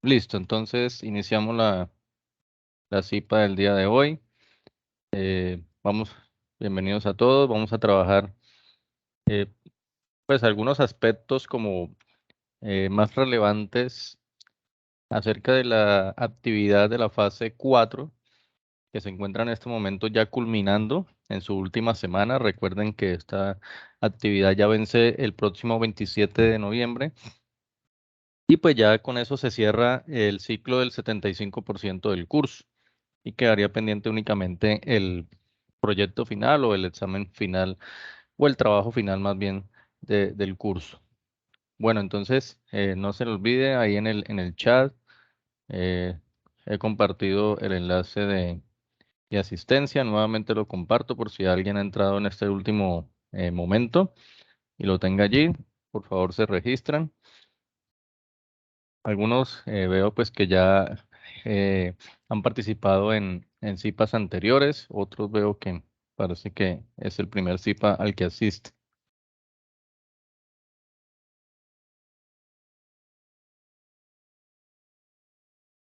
Listo, entonces iniciamos la CIPA del día de hoy. Bienvenidos a todos. Vamos a trabajar eh, pues algunos aspectos como más relevantes acerca de la actividad de la fase 4 que se encuentra en este momento ya culminando en su última semana. Recuerden que esta actividad ya vence el próximo 27 de noviembre. Y pues ya con eso se cierra el ciclo del 75% del curso y quedaría pendiente únicamente el proyecto final o el examen final o el trabajo final más bien del curso. Bueno, entonces no se le olvide ahí en el chat, eh, he compartido el enlace de asistencia. Nuevamente lo comparto por si alguien ha entrado en este último momento y lo tenga allí. Por favor, se registran. Algunos veo pues que ya han participado en CIPAs anteriores, otros veo que parece que es el primer CIPA al que asiste.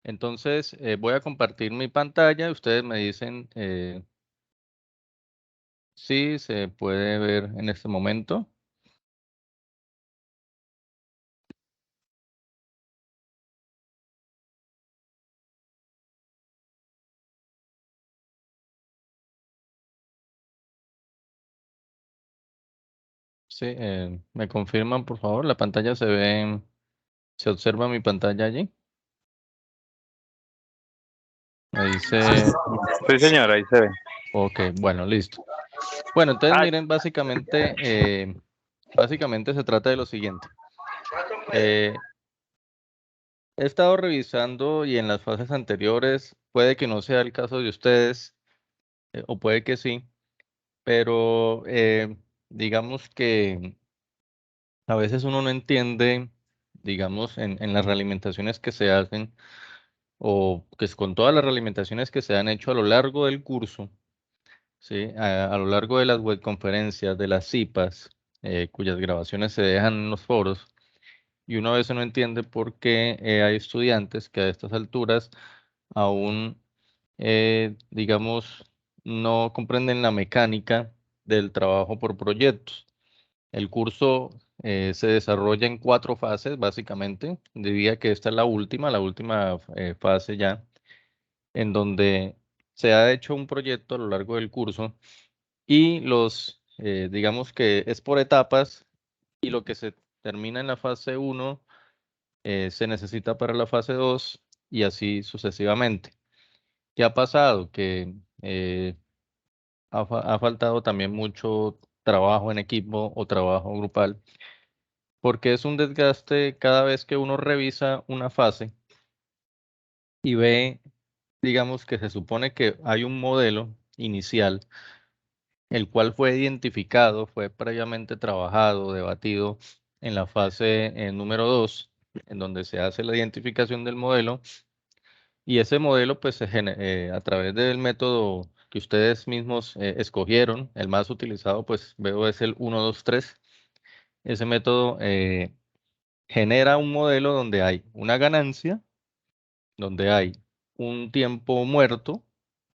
Entonces voy a compartir mi pantalla, ustedes me dicen si se puede ver en este momento. Sí, me confirman por favor, la pantalla se ve, se observa mi pantalla allí. Me dice, Sí, señor, ahí se ve. ok, bueno, listo. Bueno, entonces Ah, miren, básicamente se trata de lo siguiente. Eh, He estado revisando y en las fases anteriores, puede que no sea el caso de ustedes, o puede que sí, pero digamos que a veces uno no entiende, digamos, en las realimentaciones que se hacen, o que es con todas las realimentaciones que se han hecho a lo largo del curso, ¿sí? A lo largo de las webconferencias, de las CIPAs, cuyas grabaciones se dejan en los foros. Y uno a veces no entiende por qué hay estudiantes que a estas alturas aún, digamos, no comprenden la mecánica del trabajo por proyectos. El curso se desarrolla en 4 fases, básicamente. Diría que esta es la última fase ya, en donde se ha hecho un proyecto a lo largo del curso y digamos que es por etapas y lo que se termina en la fase 1 se necesita para la fase 2 y así sucesivamente. ¿Qué ha pasado? Que ha faltado también mucho trabajo en equipo o trabajo grupal, porque es un desgaste cada vez que uno revisa una fase y ve, digamos que se supone que hay un modelo inicial, el cual fue identificado, fue previamente trabajado, debatido en la fase número 2, en donde se hace la identificación del modelo. Y ese modelo, pues, a través del método que ustedes mismos escogieron, el más utilizado, pues, veo es el 1, 2, 3. Ese método genera un modelo donde hay una ganancia, donde hay un tiempo muerto,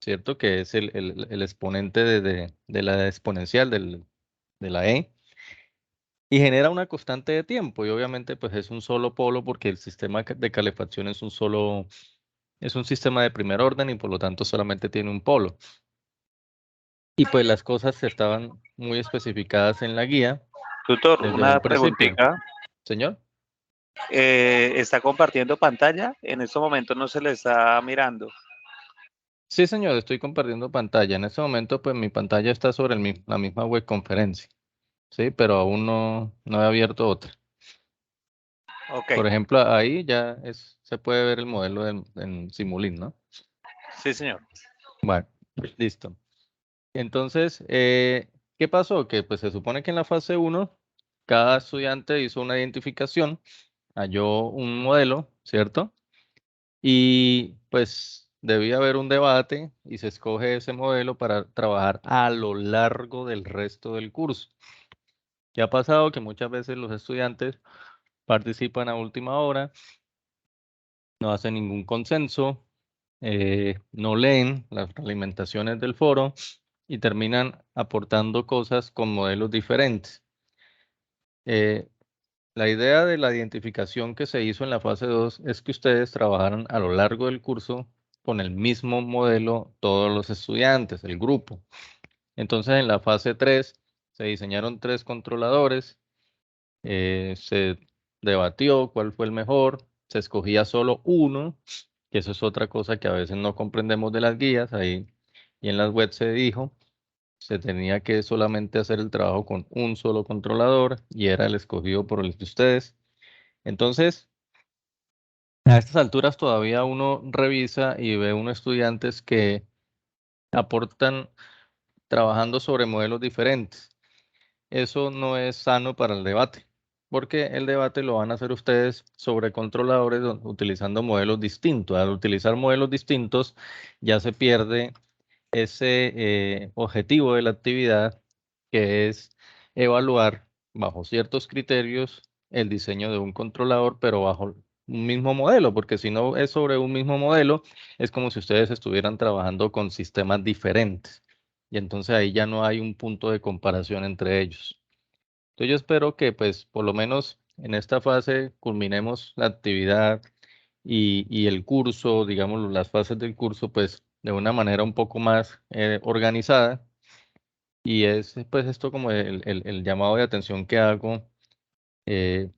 ¿cierto? Que es el exponente de la exponencial de la E, y genera una constante de tiempo. Y obviamente, pues, es un solo polo porque el sistema de calefacción es un sistema de primer orden y por lo tanto solamente tiene un polo. Y pues las cosas estaban muy especificadas en la guía tutor, desde una un principio. preguntita. Señor. ¿Está compartiendo pantalla? En este momento no se le está mirando. Sí, señor, estoy compartiendo pantalla. En este momento, pues mi pantalla está sobre la misma web conferencia, ¿sí? Pero aún no he abierto otra. Ok, Por ejemplo, ahí ya se puede ver el modelo en Simulink, ¿no? sí, señor. Bueno, listo. Entonces, ¿qué pasó? Que pues se supone que en la fase 1 cada estudiante hizo una identificación, halló un modelo, ¿cierto? Y pues debía haber un debate y se escoge ese modelo para trabajar a lo largo del resto del curso. ¿Qué ha pasado? Que muchas veces los estudiantes participan a última hora no hacen ningún consenso, no leen las alimentaciones del foro y terminan aportando cosas con modelos diferentes. La idea de la identificación que se hizo en la fase 2 es que ustedes trabajaran a lo largo del curso con el mismo modelo todos los estudiantes, el grupo. Entonces, en la fase 3 se diseñaron 3 controladores, se debatió cuál fue el mejor, se escogía solo uno, que eso es otra cosa que a veces no comprendemos de las guías, ahí y en las webs se dijo, se tenía que solamente hacer el trabajo con un solo controlador y era el escogido por el de ustedes. Entonces, a estas alturas todavía uno revisa y ve unos estudiantes que aportan trabajando sobre modelos diferentes. Eso no es sano para el debate, porque el debate lo van a hacer ustedes sobre controladores utilizando modelos distintos. Al utilizar modelos distintos ya se pierde ese objetivo de la actividad, que es evaluar bajo ciertos criterios el diseño de un controlador, pero bajo un mismo modelo, porque si no es sobre un mismo modelo, es como si ustedes estuvieran trabajando con sistemas diferentes. Y entonces ahí ya no hay un punto de comparación entre ellos. Entonces yo espero que pues por lo menos en esta fase culminemos la actividad y el curso, digamos, las fases del curso, pues de una manera un poco más organizada. Y es pues esto como el llamado de atención que hago eh,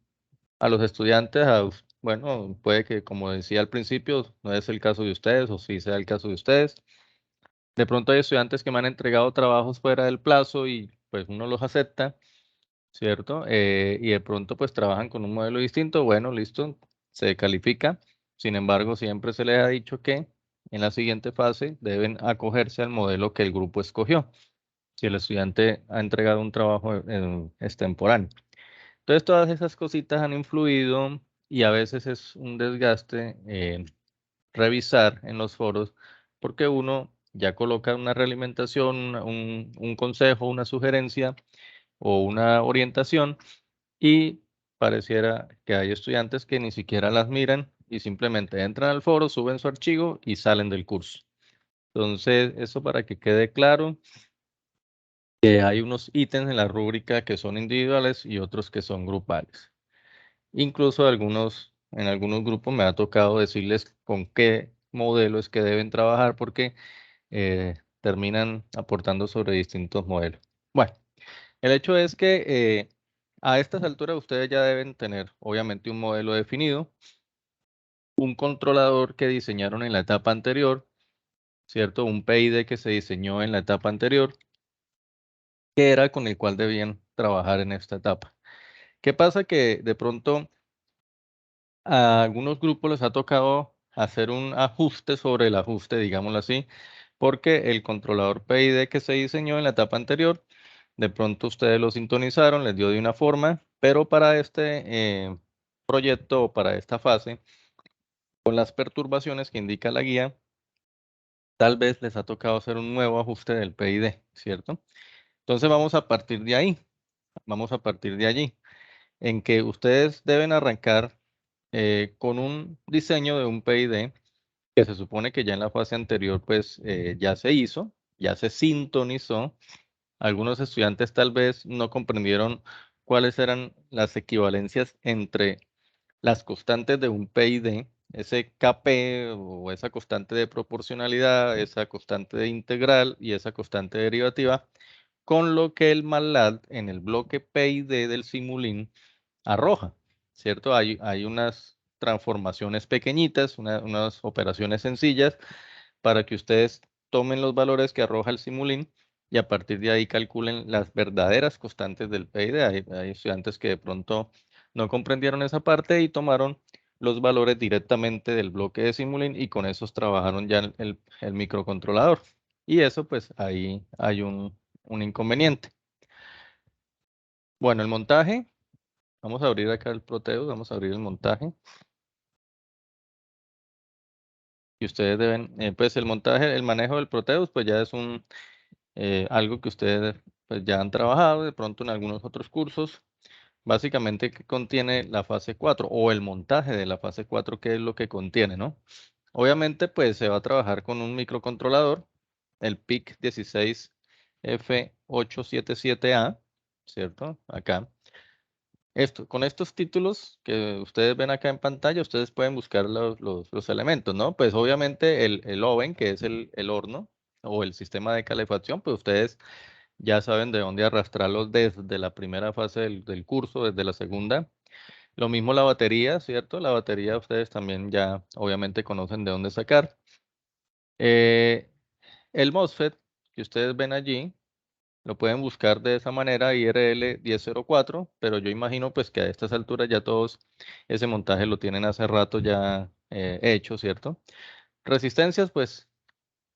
a los estudiantes, bueno, puede que como decía al principio, no es el caso de ustedes o sí sea el caso de ustedes. De pronto hay estudiantes que me han entregado trabajos fuera del plazo y pues uno los acepta, ¿cierto? Y de pronto pues trabajan con un modelo distinto, bueno, listo, se califica. Sin embargo, siempre se les ha dicho que en la siguiente fase deben acogerse al modelo que el grupo escogió, si el estudiante ha entregado un trabajo extemporáneo. Entonces, todas esas cositas han influido y a veces es un desgaste revisar en los foros porque uno ya coloca una realimentación, un consejo, una sugerencia o una orientación y pareciera que hay estudiantes que ni siquiera las miran y simplemente entran al foro, suben su archivo y salen del curso. Entonces, eso para que quede claro, que hay unos ítems en la rúbrica que son individuales y otros que son grupales. Incluso en algunos grupos me ha tocado decirles con qué modelo es que deben trabajar porque terminan aportando sobre distintos modelos. Bueno, el hecho es que a estas alturas ustedes ya deben tener obviamente un modelo definido, un controlador que diseñaron en la etapa anterior, ¿cierto? Un PID que se diseñó en la etapa anterior, que era con el cual debían trabajar en esta etapa. ¿Qué pasa? Que de pronto a algunos grupos les ha tocado hacer un ajuste sobre el ajuste, digámoslo así, porque el controlador PID que se diseñó en la etapa anterior, de pronto ustedes lo sintonizaron, les dio de una forma, pero para este proyecto o para esta fase, con las perturbaciones que indica la guía, tal vez les ha tocado hacer un nuevo ajuste del PID, ¿cierto? Entonces vamos a partir de ahí, vamos a partir de allí, en que ustedes deben arrancar con un diseño de un PID que se supone que ya en la fase anterior pues ya se hizo, ya se sintonizó. Algunos estudiantes tal vez no comprendieron cuáles eran las equivalencias entre las constantes de un PID, ese KP o esa constante de proporcionalidad, esa constante de integral y esa constante derivativa, con lo que el MATLAB en el bloque PID del Simulink arroja, ¿cierto? Hay unas transformaciones pequeñitas, unas operaciones sencillas para que ustedes tomen los valores que arroja el Simulink y a partir de ahí calculen las verdaderas constantes del PID. Hay estudiantes que de pronto no comprendieron esa parte y tomaron los valores directamente del bloque de Simulink y con esos trabajaron ya el microcontrolador. Y eso pues ahí hay un inconveniente. Bueno, el montaje. Vamos a abrir acá el Proteus, vamos a abrir el montaje. Y ustedes deben, pues el montaje, el manejo del Proteus, pues ya es algo que ustedes pues ya han trabajado de pronto en algunos otros cursos. básicamente qué contiene la fase 4 o el montaje de la fase 4, qué es lo que contiene, ¿no? Obviamente, pues se va a trabajar con un microcontrolador, el PIC 16F877A, ¿cierto? Acá. Con estos títulos que ustedes ven acá en pantalla, ustedes pueden buscar los elementos, ¿no? Pues obviamente el oven, que es el horno o el sistema de calefacción, pues ustedes ya saben de dónde arrastrarlos desde la primera fase del curso, desde la segunda. Lo mismo la batería, ¿cierto? La batería ustedes también ya obviamente conocen de dónde sacar. El MOSFET que ustedes ven allí, lo pueden buscar de esa manera, IRL 1004, pero yo imagino pues que a estas alturas ya todos ese montaje lo tienen hace rato ya hecho, ¿cierto? Resistencias, pues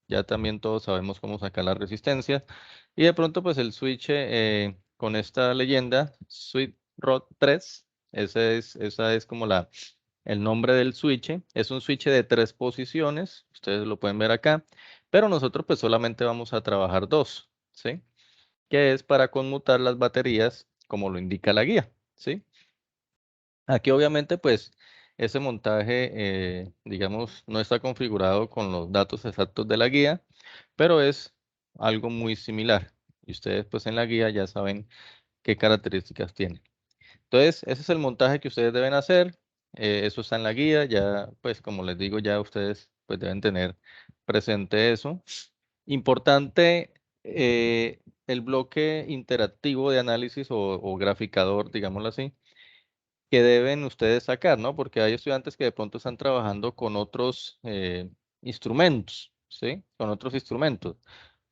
ya también todos sabemos cómo sacar las resistencias. Y de pronto pues el switch con esta leyenda, Switch Rod 3, esa es como el nombre del switch. Es un switch de 3 posiciones, ustedes lo pueden ver acá, pero nosotros pues solamente vamos a trabajar 2, ¿sí? Que es para conmutar las baterías como lo indica la guía, ¿sí? Aquí obviamente pues ese montaje, digamos, no está configurado con los datos exactos de la guía, pero es algo muy similar. Y ustedes pues en la guía ya saben qué características tiene. Entonces, ese es el montaje que ustedes deben hacer. Eso está en la guía, ya pues como les digo, ya ustedes pues deben tener presente eso. Importante, el bloque interactivo de análisis o graficador, digámoslo así, que deben ustedes sacar, ¿no? Porque hay estudiantes que de pronto están trabajando con otros instrumentos, ¿sí? Con otros instrumentos.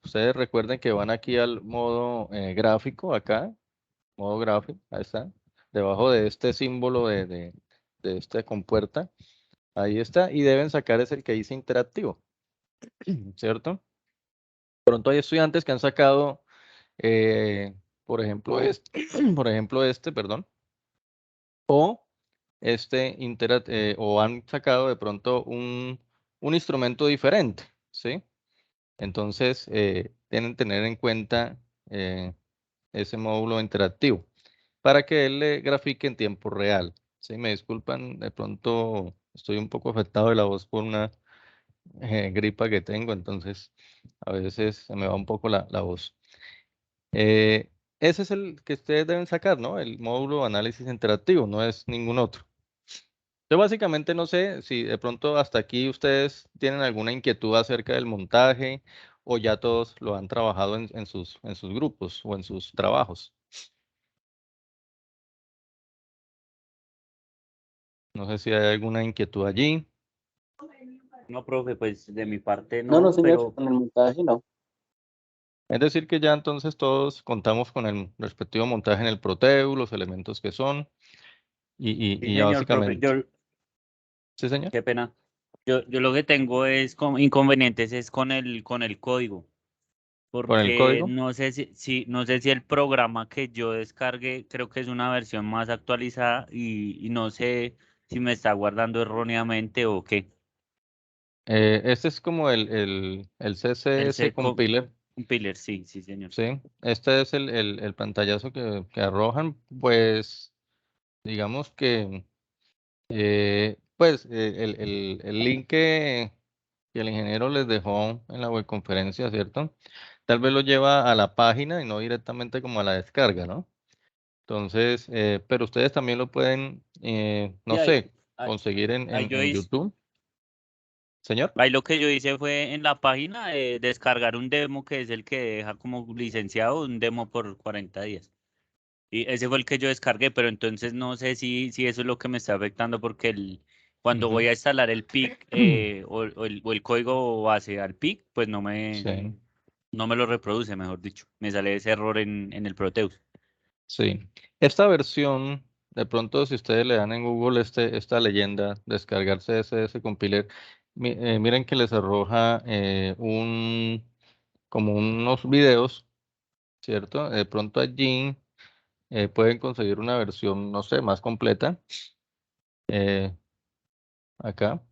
Ustedes recuerden que van aquí al modo gráfico, acá, modo gráfico, ahí está, debajo de este símbolo de esta compuerta, ahí está, y deben sacar es el que dice interactivo, ¿cierto? Pronto hay estudiantes que han sacado, eh, por ejemplo, por ejemplo, perdón, o o han sacado de pronto un instrumento diferente, ¿sí? Entonces, tienen que tener en cuenta ese módulo interactivo para que él le grafique en tiempo real. ¿Sí? Me disculpan, de pronto estoy un poco afectado de la voz por una gripa que tengo, entonces a veces se me va un poco la voz. Ese es el que ustedes deben sacar, ¿no? El módulo análisis interactivo, no es ningún otro. Yo básicamente no sé si de pronto hasta aquí ustedes tienen alguna inquietud acerca del montaje o ya todos lo han trabajado en sus grupos o en sus trabajos. No sé si hay alguna inquietud allí. No, profe, pues de mi parte No, no, señor, pero con el montaje no. Es decir, que ya entonces todos contamos con el respectivo montaje en el Proteu, los elementos que son, sí, y ya señor, profe, básicamente. ¿Sí, señor? qué pena. Yo lo que tengo es inconvenientes es con el código, Con el porque código. no sé no sé si el programa que yo descargué, creo que es una versión más actualizada y no sé si me está guardando erróneamente o qué. Este es como el El CSS C compiler, compiler, sí, sí, señor. ¿sí? Este es el pantallazo que arrojan, pues, digamos que, pues, el link que el ingeniero les dejó en la webconferencia, ¿cierto? Tal vez lo lleva a la página y no directamente como a la descarga, ¿no? Entonces, pero ustedes también lo pueden, Sí, no sé, ahí, conseguir ahí yo en hice, YouTube. Señor, ahí lo que yo hice fue en la página descargar un demo que es el que deja como licenciado un demo por 40 días. Y ese fue el que yo descargué, pero entonces no sé si eso es lo que me está afectando porque cuando ujú, voy a instalar el PIC o el código base al PIC, pues sí, no me lo reproduce, mejor dicho. Me sale ese error en el Proteus. sí. Esta versión, de pronto, si ustedes le dan en Google esta leyenda, descargar CSS compiler, miren que les arroja como unos videos, ¿cierto? De pronto allí pueden conseguir una versión, no sé, más completa. eh, acá.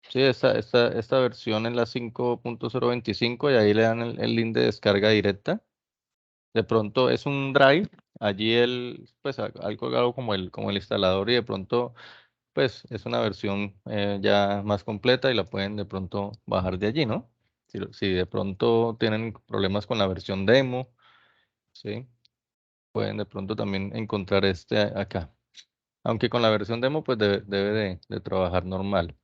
Sí, esta versión es la 5.025 y ahí le dan el link de descarga directa. De pronto es un drive, allí pues algo como el instalador y de pronto pues es una versión ya más completa y la pueden de pronto bajar de allí, ¿no? Si de pronto tienen problemas con la versión demo, ¿sí? Pueden de pronto también encontrar acá. Aunque con la versión demo pues debe de trabajar normal.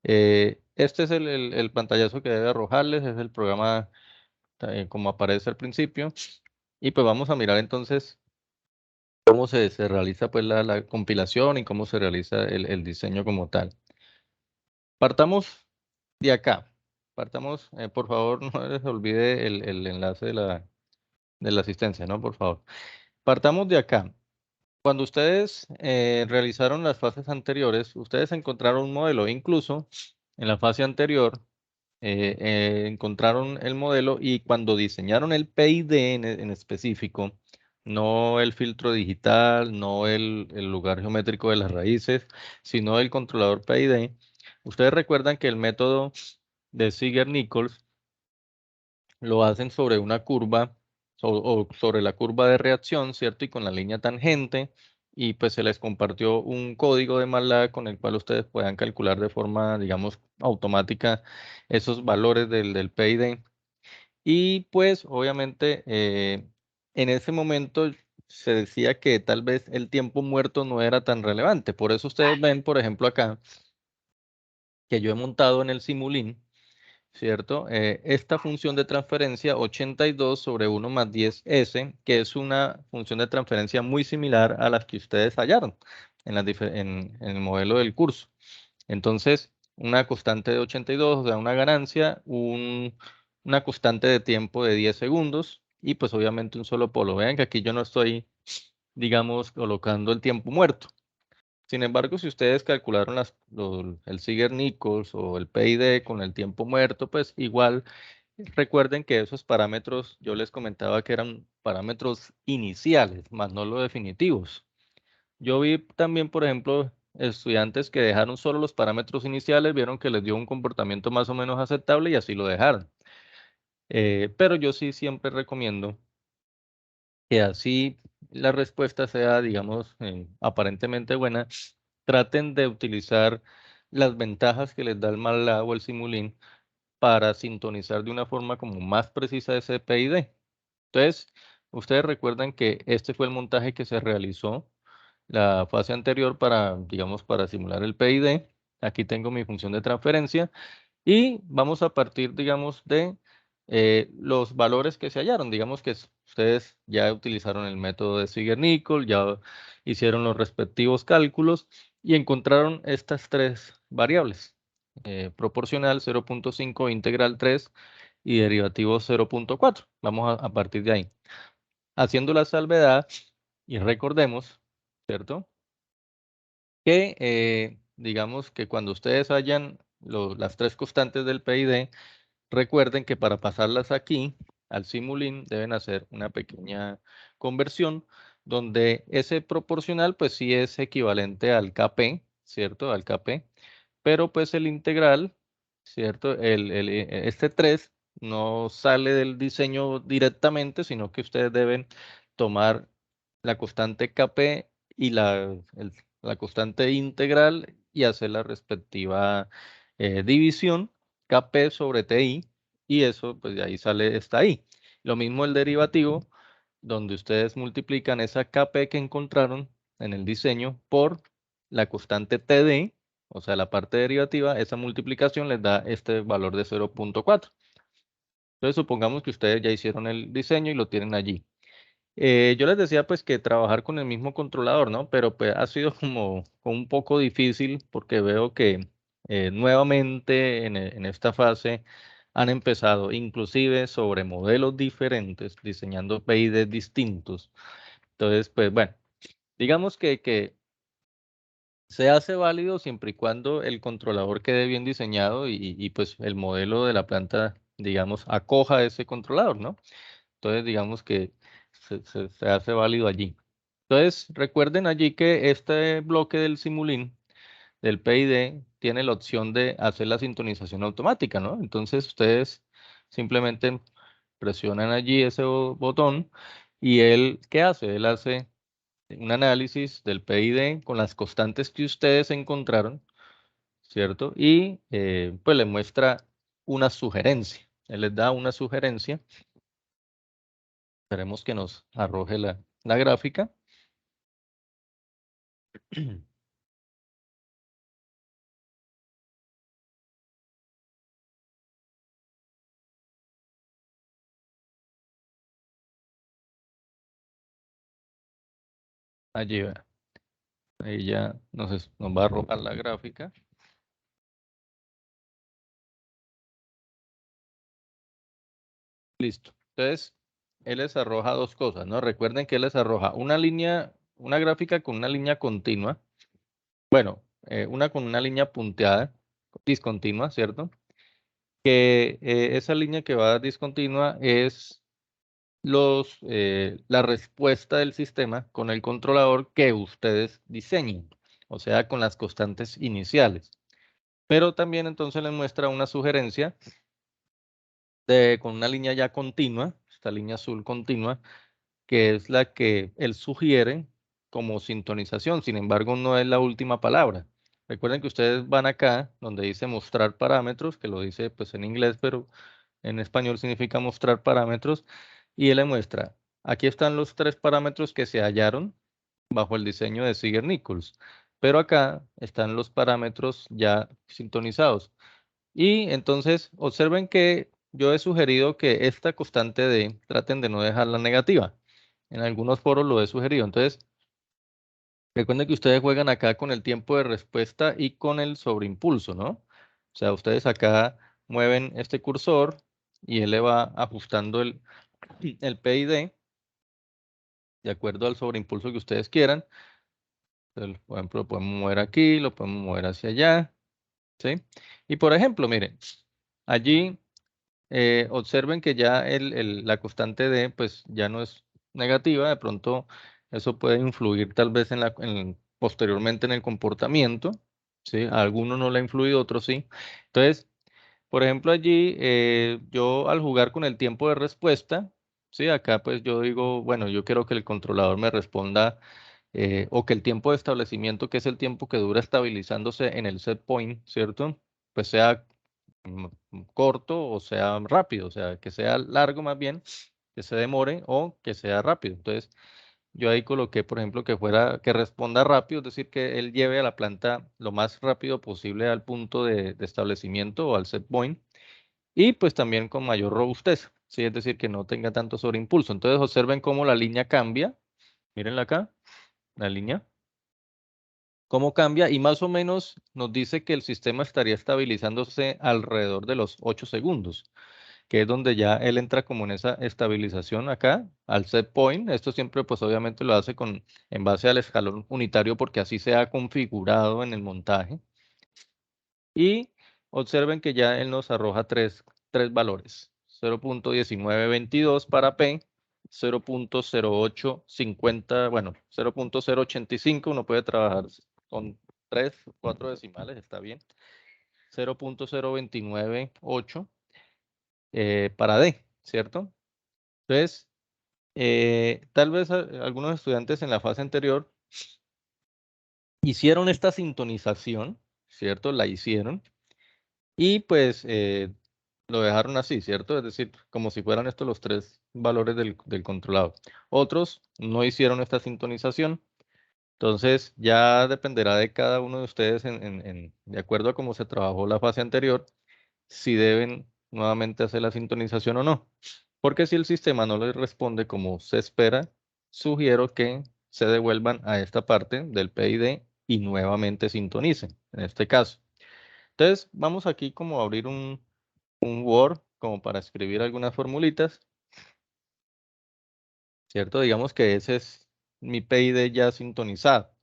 Este es el pantallazo que debe arrojarles, es el programa como aparece al principio. Y pues vamos a mirar entonces cómo se realiza pues la compilación y cómo se realiza el diseño como tal. Partamos de acá. Partamos, por favor, no les olvide el enlace de la asistencia, ¿no? Por favor. Partamos de acá. Cuando ustedes realizaron las fases anteriores, ustedes encontraron un modelo. Incluso en la fase anterior encontraron el modelo y cuando diseñaron el PID en específico, no el filtro digital, no el lugar geométrico de las raíces, sino el controlador PID, ustedes recuerdan que el método de Ziegler-Nichols lo hacen sobre una curva o sobre la curva de reacción, ¿cierto? Y con la línea tangente, y pues se les compartió un código de MATLAB con el cual ustedes puedan calcular de forma, digamos, automática esos valores del PID. Y pues obviamente en ese momento se decía que tal vez el tiempo muerto no era tan relevante. Por eso ustedes ven, por ejemplo, acá que yo he montado en el Simulink, ¿cierto? Esta función de transferencia 82 sobre 1 más 10S, que es una función de transferencia muy similar a las que ustedes hallaron en el modelo del curso. Entonces, una constante de 82, o sea, una ganancia, una constante de tiempo de 10 segundos y pues obviamente un solo polo. Vean que aquí yo no estoy, digamos, colocando el tiempo muerto. Sin embargo, si ustedes calcularon el Ziegler-Nichols o el PID con el tiempo muerto, pues igual recuerden que esos parámetros, yo les comentaba que eran parámetros iniciales, más no los definitivos. Yo vi también, por ejemplo, estudiantes que dejaron solo los parámetros iniciales, vieron que les dio un comportamiento más o menos aceptable y así lo dejaron. Pero yo sí siempre recomiendo que así la respuesta sea, digamos, aparentemente buena, traten de utilizar las ventajas que les da el MATLAB o el Simulink para sintonizar de una forma como más precisa ese PID. Entonces, ustedes recuerdan que este fue el montaje que se realizó la fase anterior para, digamos, para simular el PID. Aquí tengo mi función de transferencia y vamos a partir, digamos, de los valores que se hallaron. Digamos que ustedes ya utilizaron el método de Ziegler-Nichols, ya hicieron los respectivos cálculos y encontraron estas tres variables. Proporcional 0.5, integral 3 y derivativo 0.4. Vamos a partir de ahí. Haciendo la salvedad y recordemos, ¿cierto? Que digamos que cuando ustedes hayan las tres constantes del PID, recuerden que para pasarlas aquí al Simulink deben hacer una pequeña conversión donde ese proporcional pues sí es equivalente al KP, ¿cierto? Al KP, pero pues el integral, ¿cierto? Este 3 no sale del diseño directamente, sino que ustedes deben tomar la constante KP y la constante integral y hacer la respectiva división KP sobre TI y eso pues de ahí sale esta I. Lo mismo el derivativo, donde ustedes multiplican esa KP que encontraron en el diseño por la constante TD, o sea, la parte derivativa, esa multiplicación les da este valor de 0.4. Entonces supongamos que ustedes ya hicieron el diseño y lo tienen allí. Yo les decía pues que trabajar con el mismo controlador, ¿no? Pero pues ha sido como un poco difícil porque veo que nuevamente en esta fase han empezado inclusive sobre modelos diferentes, diseñando PIDs distintos. Entonces, pues bueno, digamos que se hace válido siempre y cuando el controlador quede bien diseñado y pues el modelo de la planta, digamos, acoja ese controlador, ¿no? Entonces, digamos que se hace válido allí. Entonces, recuerden allí que este bloque del Simulink, del PID, tiene la opción de hacer la sintonización automática, ¿no? Entonces, ustedes simplemente presionan allí ese botón ¿Y él qué hace? Él hace un análisis del PID con las constantes que ustedes encontraron, ¿cierto? Y pues le muestra una sugerencia. Él les da una sugerencia. Esperemos que nos arroje la gráfica. Allí va. Ahí ya nos va a arrojar la gráfica. Listo. Entonces, él les arroja dos cosas, ¿no? Recuerden que él les arroja una línea, una gráfica con una línea continua. Bueno, una con una línea punteada, discontinua, ¿cierto? Que esa línea que va discontinua es la respuesta del sistema con el controlador que ustedes diseñen, o sea, con las constantes iniciales. Pero también entonces les muestra una sugerencia con una línea ya continua, esta línea azul continua, que es la que él sugiere como sintonización. Sin embargo, no es la última palabra. Recuerden que ustedes van acá donde dice mostrar parámetros, que lo dice pues en inglés, pero en español significa mostrar parámetros, y él le muestra, aquí están los tres parámetros que se hallaron bajo el diseño de Ziegler-Nichols, pero acá están los parámetros ya sintonizados. Y entonces observen que yo he sugerido que esta constante D traten de no dejarla negativa. En algunos foros lo he sugerido. Entonces, recuerden que ustedes juegan acá con el tiempo de respuesta y con el sobreimpulso, ¿no? O sea, ustedes acá mueven este cursor y él le va ajustando el PID de acuerdo al sobreimpulso que ustedes quieran. Entonces, por ejemplo, lo podemos mover aquí, lo podemos mover hacia allá, ¿sí? Y por ejemplo, miren, allí observen que ya la constante D pues ya no es negativa, de pronto eso puede influir tal vez posteriormente en el comportamiento, ¿sí? A algunos no le ha influido, a otros sí. Entonces, por ejemplo, allí yo al jugar con el tiempo de respuesta, ¿sí? Acá pues yo digo, bueno, yo quiero que el controlador me responda o que el tiempo de establecimiento, que es el tiempo que dura estabilizándose en el set point, ¿cierto? Pues sea corto o sea rápido, o sea, que sea largo más bien, que se demore o que sea rápido. Entonces, yo ahí coloqué, por ejemplo, que responda rápido, es decir, que él lleve a la planta lo más rápido posible al punto de establecimiento o al set point y pues también con mayor robustez, ¿sí? Es decir, que no tenga tanto sobreimpulso. Entonces, observen cómo la línea cambia. Mírenla acá, la línea cómo cambia y más o menos nos dice que el sistema estaría estabilizándose alrededor de los 8 segundos, que es donde ya él entra como en esa estabilización acá, al set point. Esto siempre pues obviamente lo hace en base al escalón unitario porque así se ha configurado en el montaje. Y observen que ya él nos arroja tres valores, 0.1922 para P, 0.0850, bueno, 0.085, uno puede trabajar con 3, 4 decimales, está bien. 0.0298 para D, ¿cierto? Entonces, tal vez algunos estudiantes en la fase anterior hicieron esta sintonización, ¿cierto? La hicieron y pues lo dejaron así, ¿cierto? Es decir, como si fueran estos los tres valores del controlado. Otros no hicieron esta sintonización. Entonces, ya dependerá de cada uno de ustedes, de acuerdo a cómo se trabajó la fase anterior, si deben nuevamente hacer la sintonización o no. Porque si el sistema no les responde como se espera, sugiero que se devuelvan a esta parte del PID y nuevamente sintonicen, en este caso. Entonces, vamos aquí como a abrir un Word como para escribir algunas formulitas, ¿cierto? Digamos que ese es mi PID ya sintonizado.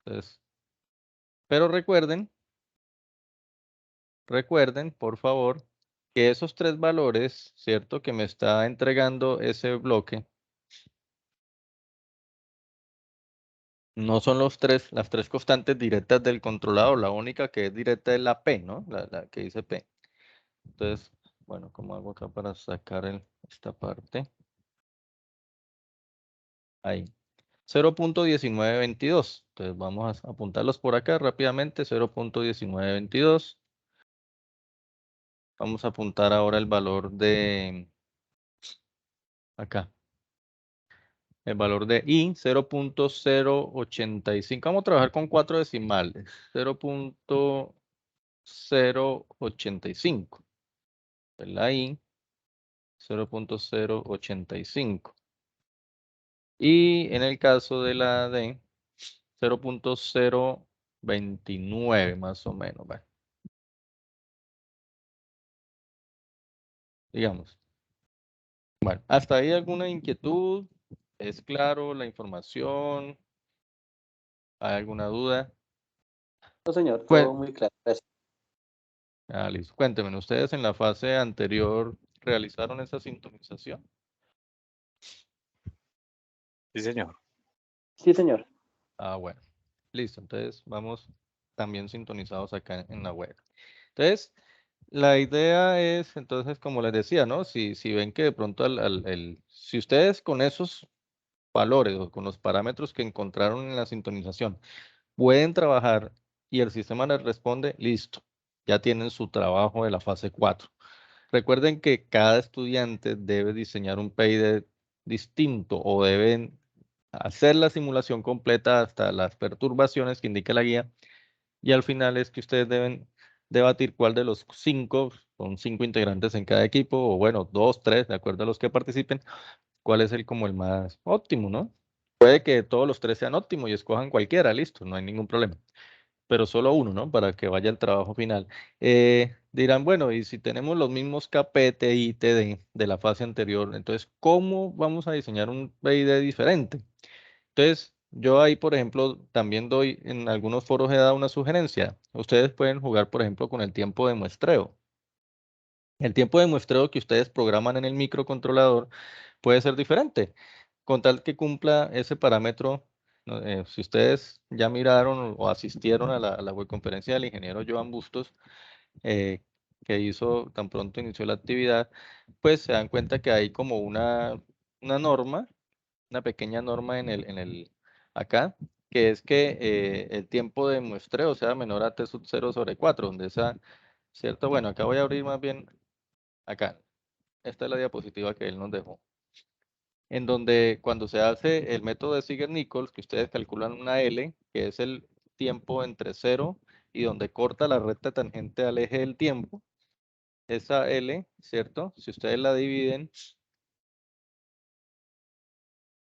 Entonces, pero recuerden, por favor, que esos tres valores, ¿cierto? Que me está entregando ese bloque, no son las tres constantes directas del controlador. La única que es directa es la P, ¿no? La que dice P. Entonces, bueno, ¿cómo hago acá para sacar esta parte? Ahí. 0.1922. Entonces vamos a apuntarlos por acá rápidamente. 0.1922. Vamos a apuntar ahora el valor de acá. El valor de I, 0.085. Vamos a trabajar con 4 decimales. 0.085. La I, 0.085. Y en el caso de la D, 0.029 más o menos. ¿Vale? Digamos. Bueno, ¿hasta ahí alguna inquietud? ¿Es claro la información? ¿Hay alguna duda? No, señor, Cuen- todo muy claro. Gracias. Listo. Cuéntenme, ¿ustedes en la fase anterior realizaron esa sintonización? Sí, señor. Sí, señor. Bueno. Listo. Entonces vamos también sintonizados acá en la web. Entonces, la idea es, entonces, como les decía, ¿no? Si ven que de pronto si ustedes con esos valores o con los parámetros que encontraron en la sintonización pueden trabajar y el sistema les responde, listo, ya tienen su trabajo de la fase 4. Recuerden que cada estudiante debe diseñar un PID distinto o deben hacer la simulación completa hasta las perturbaciones que indica la guía y al final es que ustedes deben debatir cuál de los 5, son 5 integrantes en cada equipo, o bueno, 2, 3, de acuerdo a los que participen, cuál es como el más óptimo, ¿no? Puede que todos los 3 sean óptimos y escojan cualquiera, listo, no hay ningún problema. Pero solo uno, ¿no? Para que vaya el trabajo final. Dirán, bueno, y si tenemos los mismos KP, TI, TD de la fase anterior, entonces, ¿cómo vamos a diseñar un PID diferente? Entonces, yo ahí, por ejemplo, también doy, en algunos foros he dado una sugerencia. Ustedes pueden jugar, por ejemplo, con el tiempo de muestreo. El tiempo de muestreo que ustedes programan en el microcontrolador puede ser diferente, con tal que cumpla ese parámetro. ¿No? Si ustedes ya miraron o asistieron a la webconferencia del ingeniero Joan Bustos, que hizo tan pronto inició la actividad, pues se dan cuenta que hay como una norma, una pequeña norma acá, que es que el tiempo de muestreo sea menor a T sub 0/4, donde esa, ¿cierto? Bueno, acá voy a abrir más bien, acá, esta es la diapositiva que él nos dejó, en donde cuando se hace el método de Ziegler-Nichols, que ustedes calculan una L, que es el tiempo entre 0 y donde corta la recta tangente al eje del tiempo, esa L, ¿cierto? Si ustedes la dividen,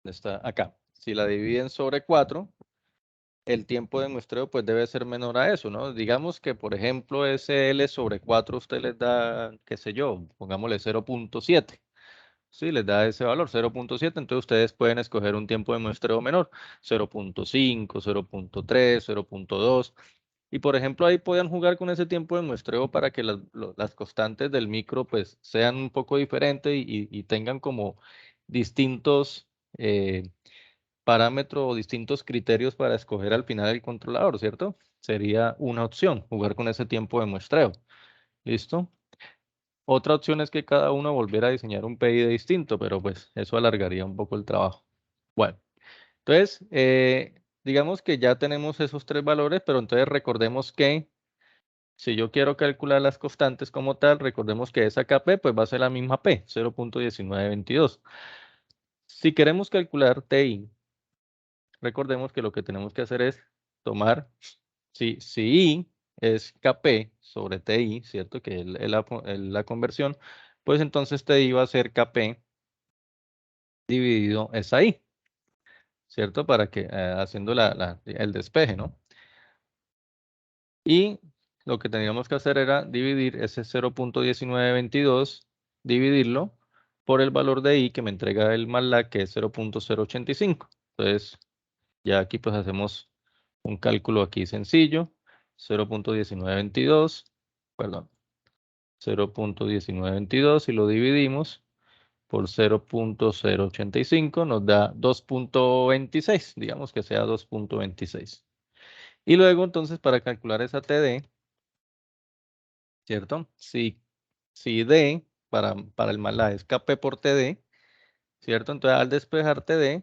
está acá, si la dividen sobre 4, el tiempo de muestreo pues debe ser menor a eso, ¿no? Digamos que, por ejemplo, ese L sobre 4 usted les da, qué sé yo, pongámosle 0.7. Sí, les da ese valor, 0.7, entonces ustedes pueden escoger un tiempo de muestreo menor, 0.5, 0.3, 0.2. Y por ejemplo, ahí podían jugar con ese tiempo de muestreo para que las constantes del micro pues sean un poco diferentes y tengan como distintos parámetros o distintos criterios para escoger al final el controlador, ¿cierto? Sería una opción, jugar con ese tiempo de muestreo. ¿Listo? Otra opción es que cada uno volviera a diseñar un PID distinto, pero pues eso alargaría un poco el trabajo. Bueno, entonces, digamos que ya tenemos esos 3 valores, pero entonces recordemos que si yo quiero calcular las constantes como tal, recordemos que esa KP pues va a ser la misma P, 0.1922. Si queremos calcular TI, recordemos que lo que tenemos que hacer es tomar, si I es KP sobre TI, ¿cierto? Que es la conversión, pues entonces TI va a ser KP dividido esa I, ¿cierto? Para que, haciendo el despeje, ¿no? Y lo que teníamos que hacer era dividir ese 0.1922, dividirlo por el valor de I que me entrega el MATLAB, que es 0.085. Entonces, ya aquí pues hacemos un cálculo aquí sencillo, 0.1922, perdón, 0.1922 y lo dividimos por 0.085 nos da 2.26, digamos que sea 2.26. Y luego entonces para calcular esa TD, ¿cierto? Si D para el MATLAB es KP por TD, ¿cierto? Entonces al despejar TD,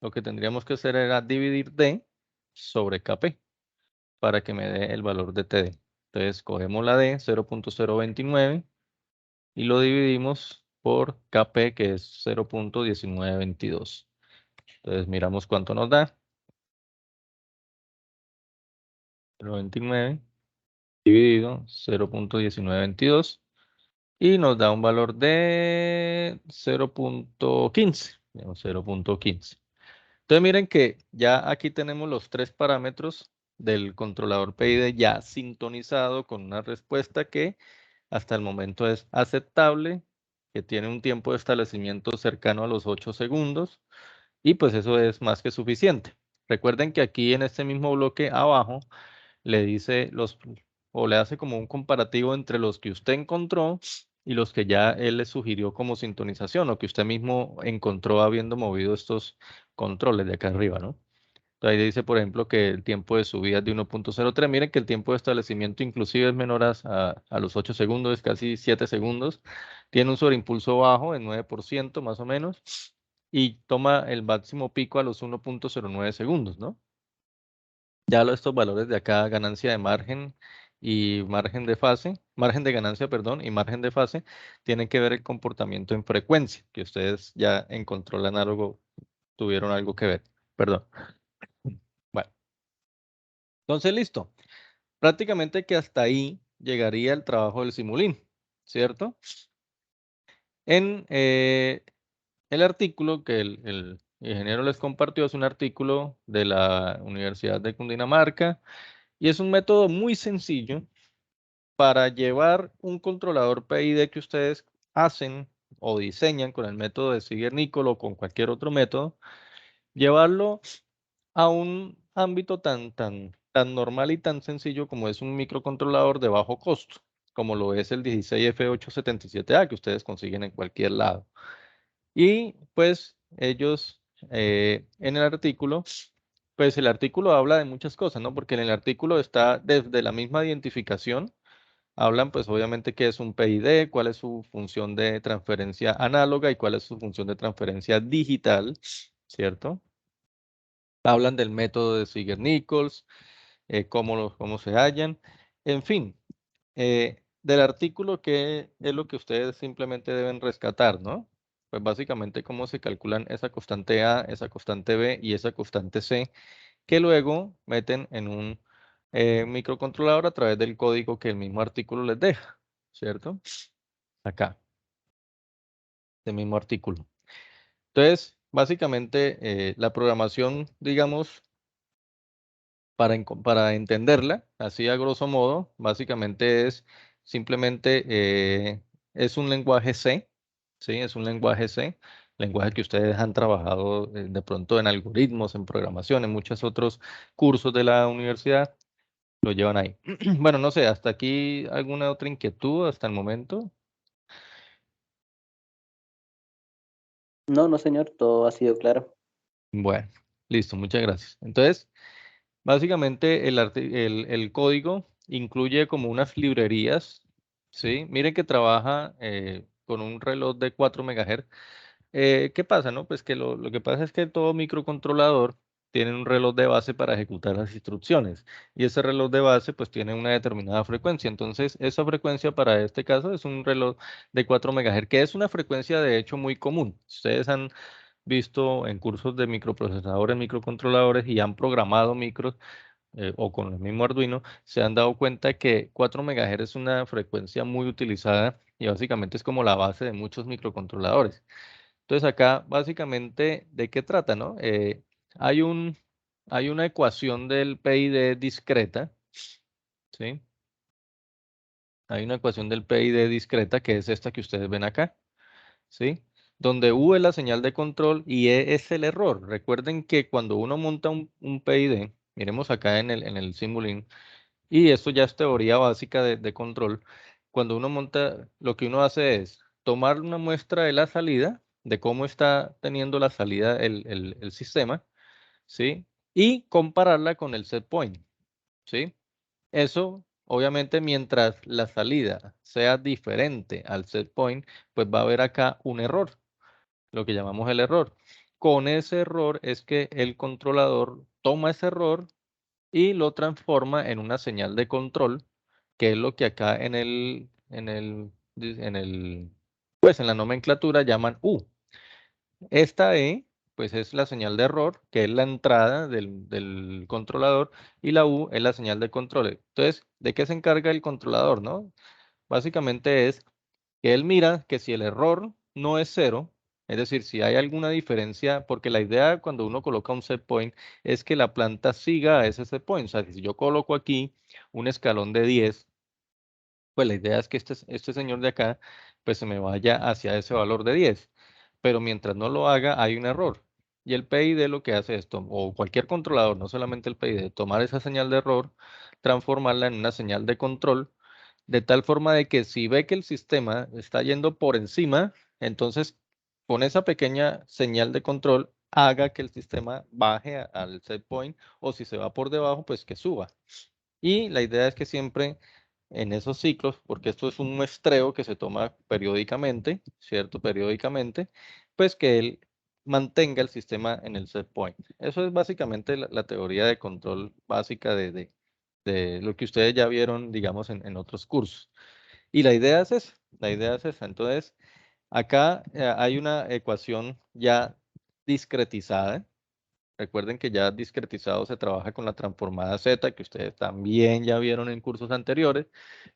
lo que tendríamos que hacer era dividir D sobre KP para que me dé el valor de TD. Entonces cogemos la D, 0.029, y lo dividimos por KP, que es 0.1922. Entonces miramos cuánto nos da. 0.29 dividido 0.1922 y nos da un valor de 0.15. 0.15. Entonces miren que ya aquí tenemos los tres parámetros del controlador PID ya sintonizado con una respuesta que hasta el momento es aceptable, que tiene un tiempo de establecimiento cercano a los 8 segundos, y pues eso es más que suficiente. Recuerden que aquí en este mismo bloque abajo le dice o le hace como un comparativo entre los que usted encontró y los que ya él le sugirió como sintonización, o que usted mismo encontró habiendo movido estos controles de acá arriba, ¿no? Entonces ahí dice, por ejemplo, que el tiempo de subida es de 1.03. Miren que el tiempo de establecimiento inclusive es menor a los 8 segundos, es casi 7 segundos. Tiene un sobreimpulso bajo, en 9% más o menos, y toma el máximo pico a los 1.09 segundos, ¿no? Ya estos valores de acá, ganancia de margen y margen de fase, margen de ganancia, perdón, y margen de fase, tienen que ver el comportamiento en frecuencia, que ustedes ya en control análogo tuvieron algo que ver. Perdón. Bueno, entonces listo. Prácticamente que hasta ahí llegaría el trabajo del simulín, ¿cierto? En el artículo que el ingeniero les compartió es un artículo de la Universidad de Cundinamarca y es un método muy sencillo para llevar un controlador PID que ustedes hacen o diseñan con el método de Ziegler-Nicolai o con cualquier otro método, llevarlo a un ámbito tan normal y tan sencillo como es un microcontrolador de bajo costo, como lo es el 16F877A que ustedes consiguen en cualquier lado. Y pues ellos en el artículo, pues el artículo habla de muchas cosas, ¿no? Porque en el artículo está desde la misma identificación, hablan pues obviamente qué es un PID, cuál es su función de transferencia análoga y cuál es su función de transferencia digital, ¿cierto? Hablan del método de Ziegler-Nichols, cómo se hallan, en fin, del artículo que es lo que ustedes simplemente deben rescatar, ¿no? Pues básicamente cómo se calculan esa constante A, esa constante B y esa constante C, que luego meten en un microcontrolador a través del código que el mismo artículo les deja, ¿cierto? Acá, el mismo artículo. Entonces, básicamente la programación, digamos, para entenderla, así a grosso modo, básicamente es simplemente, es un lenguaje C, ¿sí? Es un lenguaje C, lenguaje que ustedes han trabajado de pronto en algoritmos, en programación, en muchos otros cursos de la universidad, lo llevan ahí. Bueno, no sé, hasta aquí alguna otra inquietud hasta el momento. No, no, señor, todo ha sido claro. Bueno, listo, muchas gracias. Entonces, básicamente el código incluye como unas librerías, ¿sí? Miren que trabaja con un reloj de 4 MHz. ¿Qué pasa, no? Pues que lo que pasa es que todo microcontrolador tiene un reloj de base para ejecutar las instrucciones y ese reloj de base pues tiene una determinada frecuencia. Entonces, esa frecuencia para este caso es un reloj de 4 MHz, que es una frecuencia de hecho muy común. Ustedes han visto en cursos de microprocesadores, microcontroladores y han programado micros o con el mismo Arduino, se han dado cuenta que 4 MHz es una frecuencia muy utilizada y básicamente es como la base de muchos microcontroladores. Entonces acá básicamente de qué trata, ¿no? Hay hay una ecuación del PID discreta, ¿sí? Hay una ecuación del PID discreta que es esta que ustedes ven acá, ¿sí? Donde U es la señal de control y E es el error. Recuerden que cuando uno monta un PID, miremos acá en el Simulink, y esto ya es teoría básica de control, cuando uno monta, lo que uno hace es tomar una muestra de la salida, de cómo está teniendo la salida el sistema, ¿sí? Y compararla con el set point, ¿sí? Eso, obviamente, mientras la salida sea diferente al set point, pues va a haber acá un error, lo que llamamos el error. con ese error es que el controlador toma ese error y lo transforma en una señal de control, que es lo que acá pues en la nomenclatura llaman U. Esta E, pues es la señal de error, que es la entrada del controlador, y la U es la señal de control. Entonces, ¿de qué se encarga el controlador, no? Básicamente es que él mira que si el error no es cero, es decir, si hay alguna diferencia, porque la idea cuando uno coloca un set point es que la planta siga a ese set point. O sea, si yo coloco aquí un escalón de 10, pues la idea es que este señor de acá, pues se me vaya hacia ese valor de 10. Pero mientras no lo haga, hay un error. Y el PID lo que hace esto, o cualquier controlador, no solamente el PID, tomar esa señal de error, transformarla en una señal de control, de tal forma de que si ve que el sistema está yendo por encima, entonces con esa pequeña señal de control, haga que el sistema baje al set point, o si se va por debajo, pues que suba. Y la idea es que siempre en esos ciclos, porque esto es un muestreo que se toma periódicamente, ¿cierto? Periódicamente, pues que él mantenga el sistema en el set point. Eso es básicamente la teoría de control básica de lo que ustedes ya vieron, digamos, en otros cursos. Y la idea es esa, la idea es esa. Entonces, acá hay una ecuación ya discretizada. Recuerden que ya discretizado se trabaja con la transformada Z, que ustedes también ya vieron en cursos anteriores,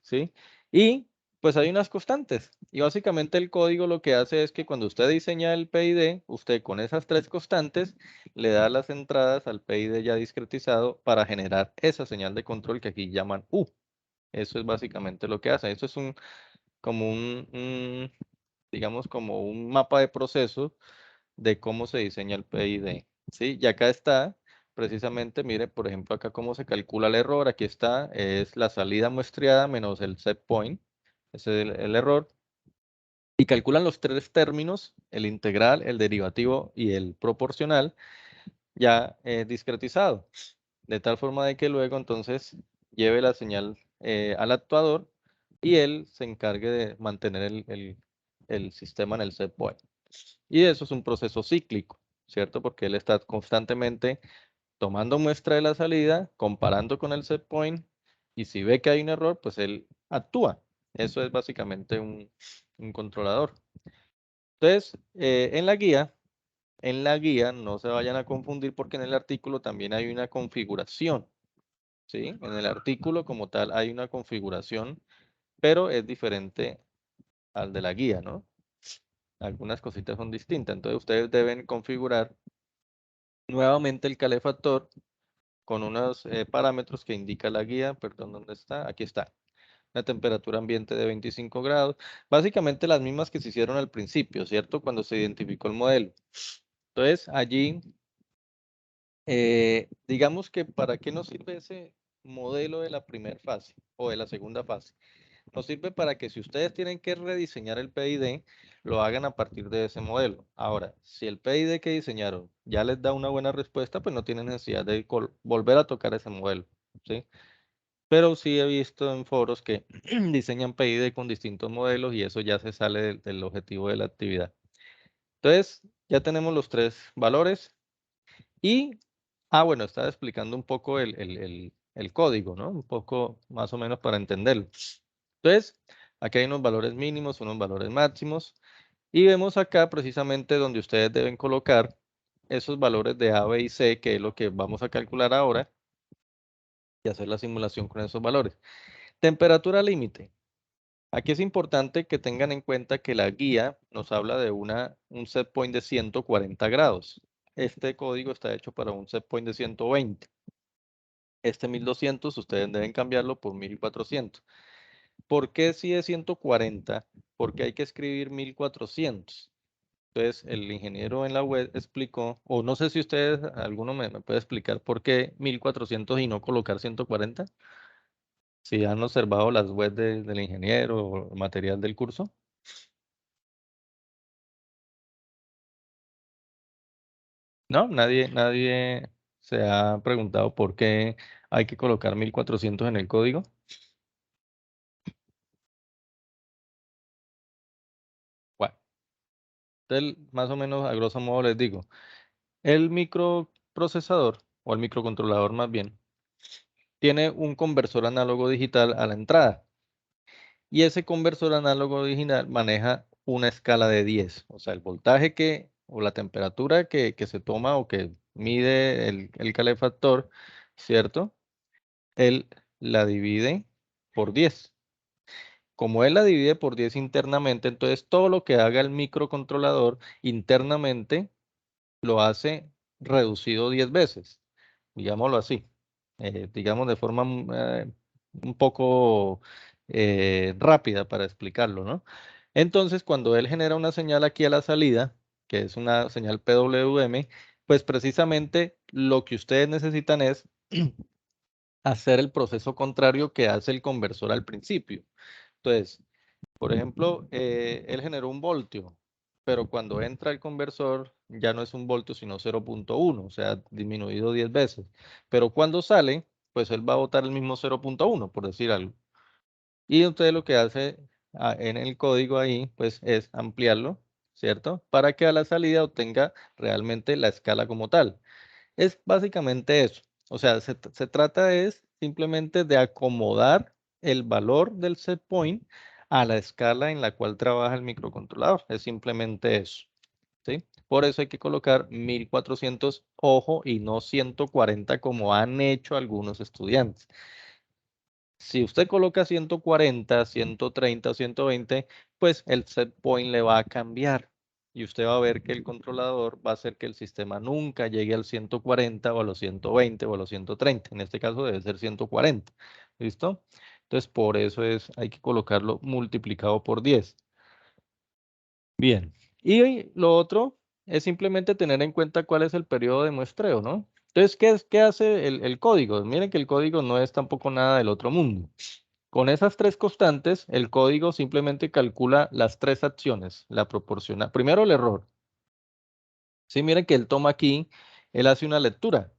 ¿sí? Y pues hay unas constantes. Y básicamente el código lo que hace es que cuando usted diseña el PID, usted con esas tres constantes le da las entradas al PID ya discretizado para generar esa señal de control que aquí llaman U. Eso es básicamente lo que hace. Eso es como digamos, como un mapa de procesos de cómo se diseña el PID. ¿Sí? Y acá está, precisamente, mire, por ejemplo, acá cómo se calcula el error. Aquí está, es la salida muestreada menos el set point. Ese es el error. Y calculan los tres términos, el integral, el derivativo y el proporcional, ya discretizado. De tal forma de que luego entonces lleve la señal al actuador y él se encargue de mantener el sistema en el set point. Y eso es un proceso cíclico, ¿cierto? Porque él está constantemente tomando muestra de la salida, comparando con el set point, y si ve que hay un error, pues él actúa. Eso es básicamente un controlador. Entonces, en la guía no se vayan a confundir porque en el artículo también hay una configuración, ¿sí? En el artículo como tal hay una configuración, pero es diferente al de la guía, ¿no? Algunas cositas son distintas, entonces ustedes deben configurar nuevamente el calefactor con unos parámetros que indica la guía, perdón, ¿dónde está? Aquí está. La temperatura ambiente de 25 grados, básicamente las mismas que se hicieron al principio, ¿cierto? Cuando se identificó el modelo. Entonces, allí, digamos que ¿para qué nos sirve ese modelo de la primera fase o de la segunda fase? Nos sirve para que si ustedes tienen que rediseñar el PID, lo hagan a partir de ese modelo. Ahora, si el PID que diseñaron ya les da una buena respuesta, pues no tienen necesidad de volver a tocar ese modelo, ¿sí? Pero sí he visto en foros que diseñan PID con distintos modelos y eso ya se sale del objetivo de la actividad. Entonces, ya tenemos los tres valores y, bueno, estaba explicando un poco el código, ¿no? Un poco más o menos para entenderlo. Entonces, aquí hay unos valores mínimos, unos valores máximos y vemos acá precisamente donde ustedes deben colocar esos valores de A, B y C, que es lo que vamos a calcular ahora y hacer la simulación con esos valores. Temperatura límite. Aquí es importante que tengan en cuenta que la guía nos habla de un set point de 140 grados. Este código está hecho para un set point de 120. Este 1200 ustedes deben cambiarlo por 1400. ¿Por qué si es 140? Porque hay que escribir 1400. Entonces, el ingeniero en la web explicó, o no sé si ustedes, alguno me puede explicar por qué 1400 y no colocar 140. Si han observado las webs del ingeniero o el material del curso. No, nadie se ha preguntado por qué hay que colocar 1400 en el código. Bueno, entonces, más o menos a grosso modo les digo, El microprocesador, o el microcontrolador más bien, tiene un conversor análogo digital a la entrada. Y ese conversor análogo digital maneja una escala de 10. O sea, el voltaje o la temperatura que se toma o que mide el calefactor, ¿cierto? Él la divide por 10. Como él la divide por 10 internamente, entonces todo lo que haga el microcontrolador internamente lo hace reducido 10 veces, digámoslo así, digamos de forma un poco rápida para explicarlo, ¿no? Entonces, cuando él genera una señal aquí a la salida, que es una señal PWM, pues precisamente lo que ustedes necesitan es hacer el proceso contrario que hace el conversor al principio. Entonces, por ejemplo, él generó un voltio, pero cuando entra el conversor ya no es un voltio, sino 0.1, o sea, disminuido 10 veces. Pero cuando sale, pues él va a botar el mismo 0.1, por decir algo. Y usted lo que hace en el código ahí, pues es ampliarlo, ¿cierto? Para que a la salida obtenga realmente la escala como tal. Es básicamente eso. O sea, se trata es simplemente de acomodar el valor del set point a la escala en la cual trabaja el microcontrolador. Es simplemente eso. ¿Sí? Por eso hay que colocar 1400, ojo, y no 140 como han hecho algunos estudiantes. Si usted coloca 140, 130 o 120, pues el set point le va a cambiar y usted va a ver que el controlador va a hacer que el sistema nunca llegue al 140 o a los 120 o a los 130. En este caso debe ser 140. ¿Listo? Entonces por eso hay que colocarlo multiplicado por 10. Bien. Y lo otro es simplemente tener en cuenta cuál es el periodo de muestreo, ¿no? Entonces, ¿qué hace el código? Miren que el código no es tampoco nada del otro mundo. Con esas tres constantes, el código simplemente calcula las tres acciones, la proporciona. Primero el error. Sí, miren que él toma aquí, él hace una lectura.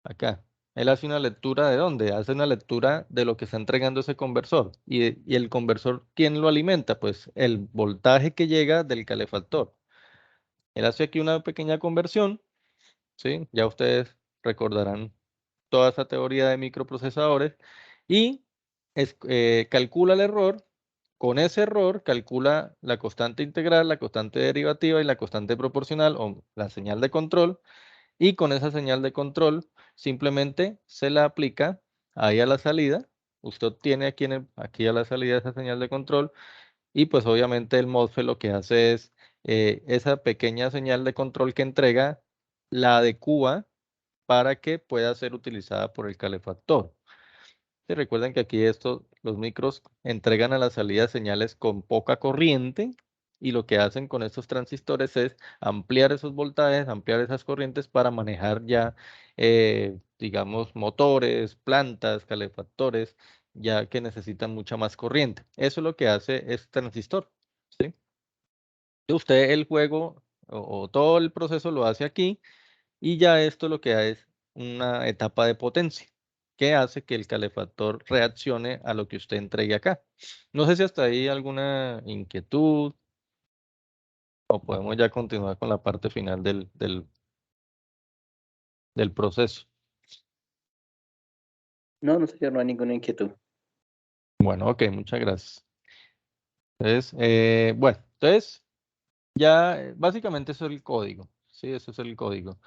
Acá. Él hace una lectura ¿de dónde? Hace una lectura de lo que está entregando ese conversor. Y el conversor, ¿quién lo alimenta? Pues el voltaje que llega del calefactor. Él hace aquí una pequeña conversión, ¿sí? Ya ustedes recordarán toda esa teoría de microprocesadores y calcula el error. Con ese error calcula la constante integral, la constante derivativa y la constante proporcional o la señal de control. Y con esa señal de control simplemente se la aplica ahí a la salida. Usted obtiene aquí a la salida esa señal de control y pues obviamente el MOSFET lo que hace es esa pequeña señal de control que entrega, la adecua para que pueda ser utilizada por el calefactor. Y recuerden que aquí los micros entregan a la salida señales con poca corriente y lo que hacen con estos transistores es ampliar esos voltajes, ampliar esas corrientes para manejar ya, digamos, motores, plantas, calefactores, ya que necesitan mucha más corriente. Eso es lo que hace este transistor, ¿sí? Usted el juego o todo el proceso lo hace aquí y ya esto lo que da es una etapa de potencia que hace que el calefactor reaccione a lo que usted entregue acá. No sé si hasta ahí alguna inquietud o podemos ya continuar con la parte final del proceso. No, no, señor, no hay ninguna inquietud. Bueno, ok, muchas gracias. Entonces, bueno, entonces ya básicamente eso es el código. Sí, eso es el código.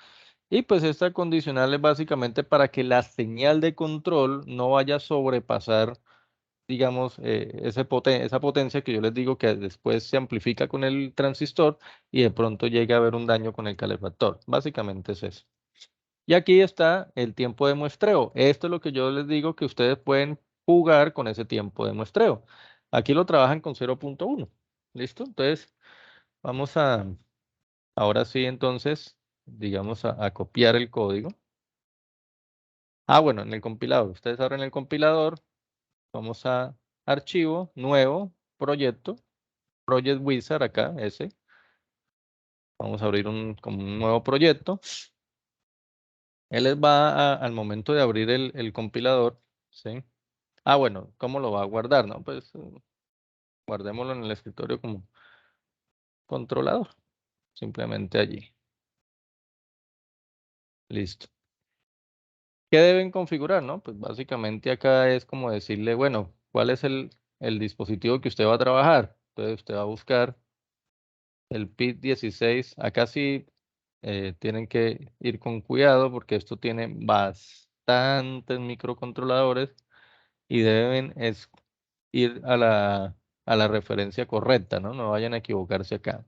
Y pues esta condicional es básicamente para que la señal de control no vaya a sobrepasar, digamos, esa potencia que yo les digo que después se amplifica con el transistor y de pronto llega a haber un daño con el calefactor. Básicamente es eso. Y aquí está el tiempo de muestreo. Esto es lo que yo les digo que ustedes pueden jugar con ese tiempo de muestreo. Aquí lo trabajan con 0.1. ¿Listo? Entonces, vamos ahora sí, entonces, digamos, a copiar el código. Ah, bueno, en el compilador. Ustedes abren el compilador. Vamos a archivo, nuevo, proyecto, Project Wizard acá, ese. Vamos a abrir como un nuevo proyecto. Él les va al momento de abrir el compilador, ¿sí? Ah, bueno, ¿cómo lo va a guardar? No, pues guardémoslo en el escritorio como controlador, simplemente allí. Listo. ¿Qué deben configurar, no? Pues básicamente acá es como decirle, bueno, ¿cuál es el dispositivo que usted va a trabajar? Entonces usted va a buscar el PIT 16. Acá sí tienen que ir con cuidado porque esto tiene bastantes microcontroladores y deben ir a la referencia correcta, ¿no? No vayan a equivocarse acá.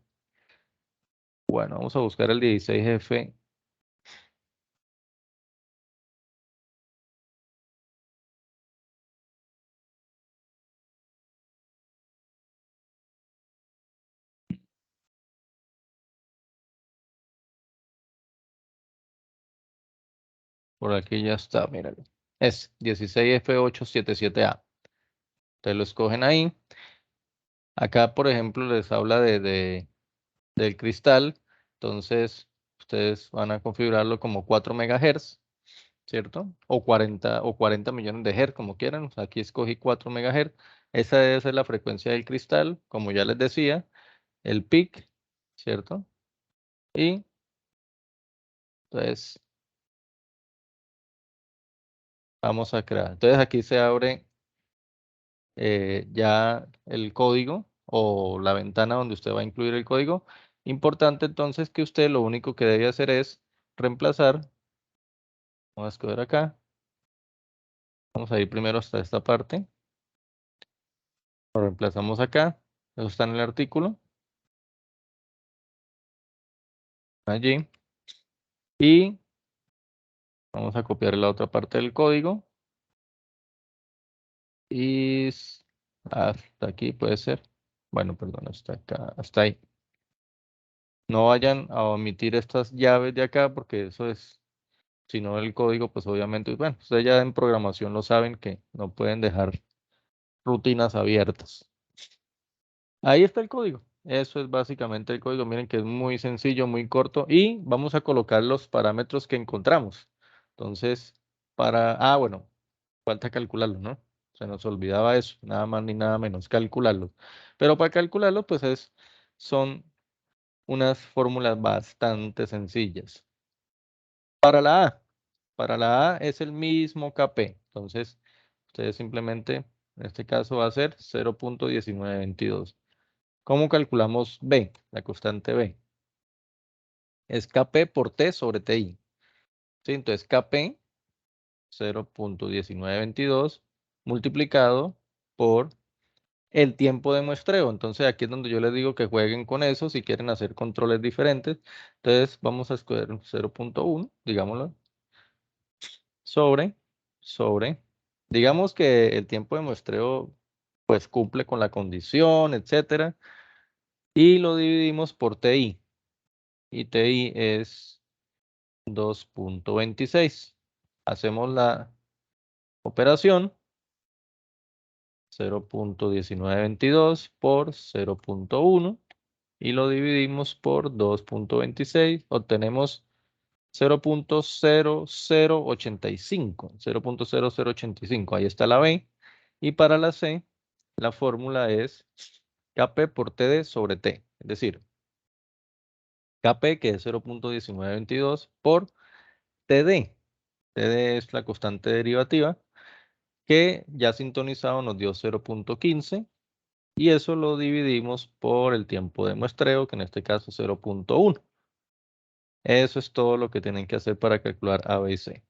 Bueno, vamos a buscar el 16F. Por aquí ya está, míralo. Es 16F877A. Ustedes lo escogen ahí. Acá, por ejemplo, les habla del cristal. Entonces, ustedes van a configurarlo como 4 MHz, ¿cierto? O 40 millones de Hz, como quieran. O sea, aquí escogí 4 MHz. Esa debe ser la frecuencia del cristal, como ya les decía. El PIC, ¿cierto? Y entonces, vamos a crear. Entonces, aquí se abre ya el código o la ventana donde usted va a incluir el código. Importante entonces que usted lo único que debe hacer es reemplazar. Vamos a escoger acá. Vamos a ir primero hasta esta parte. Lo reemplazamos acá. Eso está en el artículo. Allí. Y vamos a copiar la otra parte del código. Y hasta aquí puede ser. Bueno, perdón, hasta acá, hasta ahí. No vayan a omitir estas llaves de acá porque eso es, si no el código, pues obviamente, bueno, ustedes ya en programación lo saben que no pueden dejar rutinas abiertas. Ahí está el código. Eso es básicamente el código. Miren que es muy sencillo, muy corto. Y vamos a colocar los parámetros que encontramos. Entonces, bueno, falta calcularlo, ¿no? Se nos olvidaba eso, nada más ni nada menos, calcularlo. Pero para calcularlo, pues son unas fórmulas bastante sencillas. Para la A es el mismo KP. Entonces, ustedes simplemente, en este caso va a ser 0.1922. ¿Cómo calculamos B, la constante B? Es KP por T sobre TI. ¿Sí? Entonces, KP, 0.1922, multiplicado por el tiempo de muestreo. Entonces, aquí es donde yo les digo que jueguen con eso si quieren hacer controles diferentes. Entonces, vamos a escoger 0.1, digámoslo, sobre. Digamos que el tiempo de muestreo pues cumple con la condición, etcétera. Y lo dividimos por TI. Y TI es 2.26. Hacemos la operación. 0.1922 por 0.1 y lo dividimos por 2.26. Obtenemos 0.0085. 0.0085. Ahí está la B. Y para la C, la fórmula es Kp por Td sobre T. Es decir, Kp, que es 0.1922 por Td. Td es la constante derivativa, que ya sintonizado nos dio 0.15 y eso lo dividimos por el tiempo de muestreo, que en este caso es 0.1. Eso es todo lo que tienen que hacer para calcular A, B y C.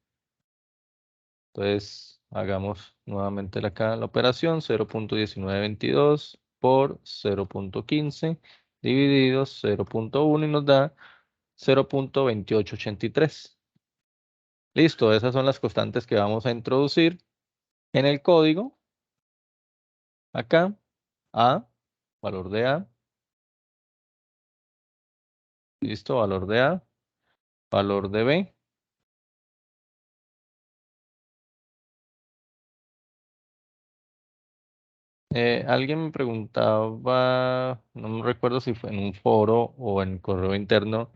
Entonces, hagamos nuevamente acá la operación, 0.1922 por 0.15 dividido 0.1 y nos da 0.2883. Listo, esas son las constantes que vamos a introducir en el código. Acá, A, valor de A. Listo, valor de A, valor de B. Alguien me preguntaba, no me recuerdo si fue en un foro o en correo interno,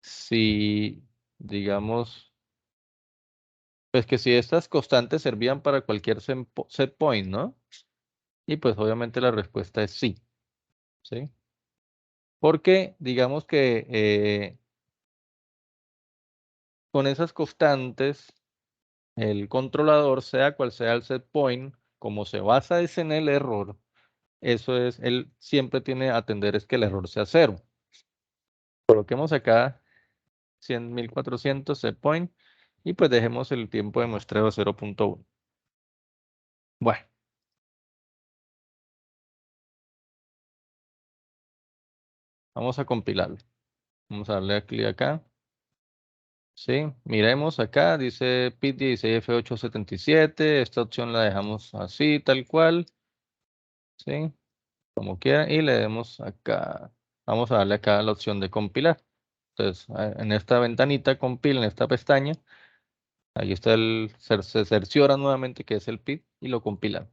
si, digamos, pues que si estas constantes servían para cualquier set point, ¿no? Y pues obviamente la respuesta es sí, ¿sí? Porque digamos que con esas constantes, el controlador, sea cual sea el set point, como se basa es en el error, eso es, él siempre tiene que atender es que el error sea 0. Coloquemos acá 100.400 set point y pues dejemos el tiempo de muestreo 0.1. Bueno. Vamos a compilarlo. Vamos a darle clic acá. Sí, miremos acá, dice PIT 16F877. Esta opción la dejamos así, tal cual. Sí, como quiera. Y le demos acá. Vamos a darle acá la opción de compilar. Entonces, en esta ventanita compila, en esta pestaña, ahí está se cerciora nuevamente que es el PIT y lo compila.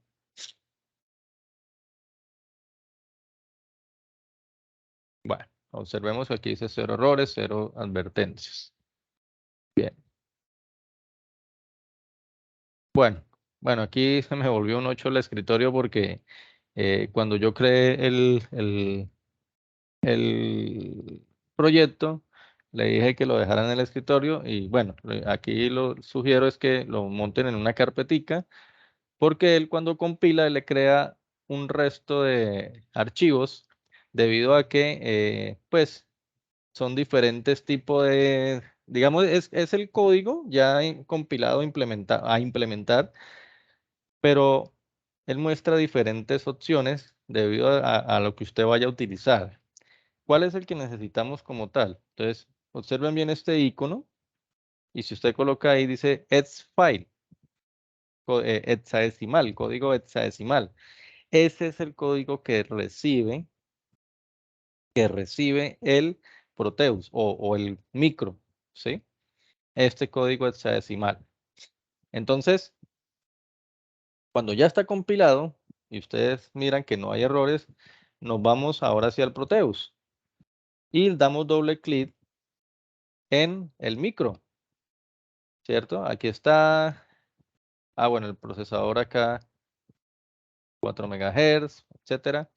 Bueno, observemos que aquí dice 0 errores, 0 advertencias. Bien. Bueno, aquí se me volvió un 8 el escritorio porque cuando yo creé el proyecto, le dije que lo dejaran en el escritorio y bueno, aquí lo sugiero es que lo monten en una carpetica porque él cuando compila él le crea un resto de archivos debido a que pues son diferentes tipos de, digamos, es el código ya compilado a implementar, pero él muestra diferentes opciones debido a lo que usted vaya a utilizar. ¿Cuál es el que necesitamos como tal? Entonces, observen bien este icono y si usted coloca ahí dice hex file, hexadecimal, código hexadecimal. Ese es el código que recibe el Proteus o el micro, ¿sí? Este código hexadecimal. Entonces, cuando ya está compilado y ustedes miran que no hay errores, nos vamos ahora hacia el Proteus y damos doble clic en el micro, ¿cierto? Aquí está, bueno, el procesador acá, 4 MHz, etcétera,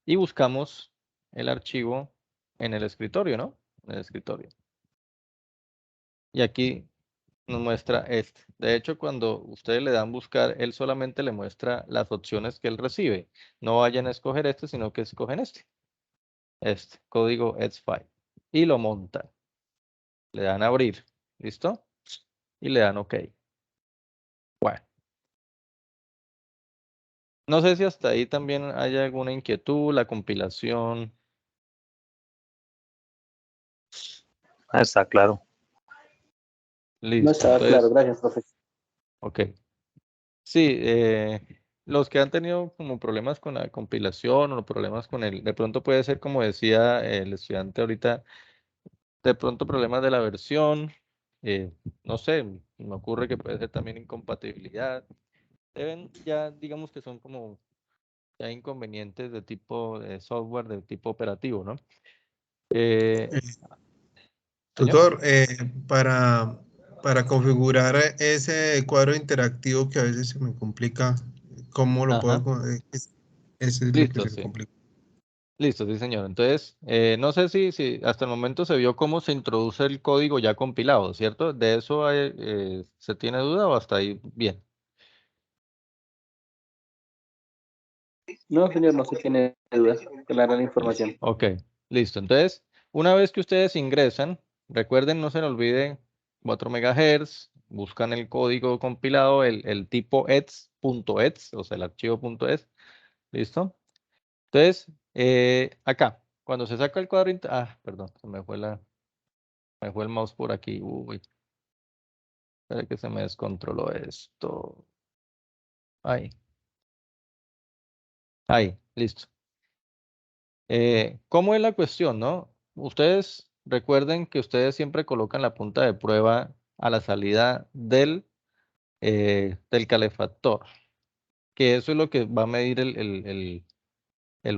y buscamos el archivo en el escritorio, ¿no? En el escritorio. Y aquí nos muestra este. De hecho, cuando ustedes le dan buscar, él solamente le muestra las opciones que él recibe. No vayan a escoger este, sino que escogen este. Este, código X5. Y lo montan. Le dan a abrir. ¿Listo? Y le dan OK. Bueno. No sé si hasta ahí también hay alguna inquietud, la compilación. Está claro. Listo. No estaba Entonces, claro, gracias, profe. OK. Sí, los que han tenido como problemas con la compilación o problemas con de pronto puede ser como decía el estudiante ahorita, de pronto problemas de la versión, no sé, me ocurre que puede ser también incompatibilidad. Deben ya, digamos que son como ya inconvenientes de tipo de software, de tipo operativo, ¿no? Señor. Tutor, para configurar ese cuadro interactivo que a veces se me complica, ¿cómo lo puedo? Ajá. Ese es lo que Listo, se me sí. complica. Listo, sí, señor. Entonces, no sé si hasta el momento se vio cómo se introduce el código ya compilado, ¿cierto? ¿De eso se tiene duda o hasta ahí bien? No, señor, no se tiene duda. Clara la información. Ok, listo. Entonces, una vez que ustedes ingresan, recuerden, no se les olvide 4 MHz, buscan el código compilado, el tipo .exe, o sea, el archivo .exe, ¿listo? Entonces, acá, cuando se saca el cuadro, perdón, me fue el mouse por aquí, uy, espera que se me descontroló esto. Ahí, listo. ¿Cómo es la cuestión, no? Ustedes recuerden que ustedes siempre colocan la punta de prueba a la salida del calefactor, que eso es lo que va a medir el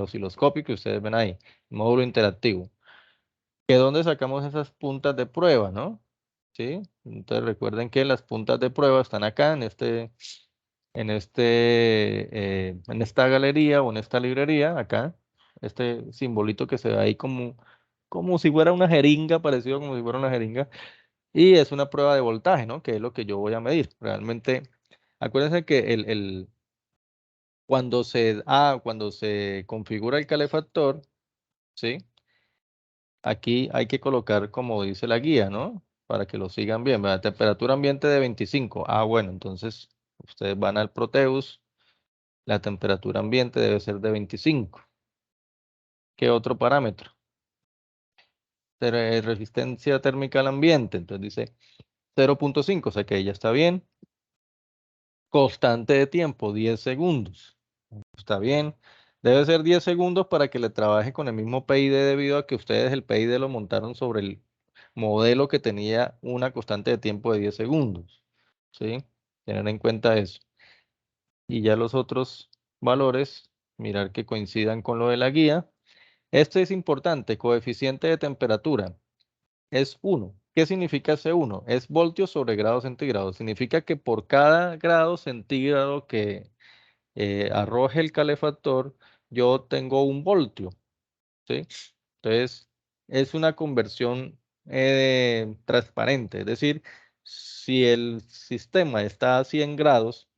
osciloscopio que ustedes ven ahí, módulo interactivo. ¿Que dónde sacamos esas puntas de prueba, no? ¿Sí? Entonces recuerden que las puntas de prueba están acá en esta galería o en esta librería, acá, este simbolito que se ve ahí como si fuera una jeringa, parecido como si fuera una jeringa. Y es una prueba de voltaje, ¿no? Que es lo que yo voy a medir. Realmente, acuérdense que cuando se configura el calefactor, ¿sí? Aquí hay que colocar, como dice la guía, ¿no? Para que lo sigan bien, ¿verdad? Temperatura ambiente de 25. Ah, bueno, entonces ustedes van al Proteus, la temperatura ambiente debe ser de 25. ¿Qué otro parámetro? Resistencia térmica al ambiente, entonces dice 0.5, o sea que ya está bien. Constante de tiempo, 10 segundos. Está bien. Debe ser 10 segundos para que le trabaje con el mismo PID debido a que ustedes el PID lo montaron sobre el modelo que tenía una constante de tiempo de 10 segundos. ¿Sí? Tener en cuenta eso. Y ya los otros valores, mirar que coincidan con lo de la guía. Este es importante, coeficiente de temperatura es 1. ¿Qué significa ese 1? Es voltios sobre grado centígrado. Significa que por cada grado centígrado que arroje el calefactor, yo tengo un voltio, ¿sí? Entonces, es una conversión transparente. Es decir, si el sistema está a 100 grados,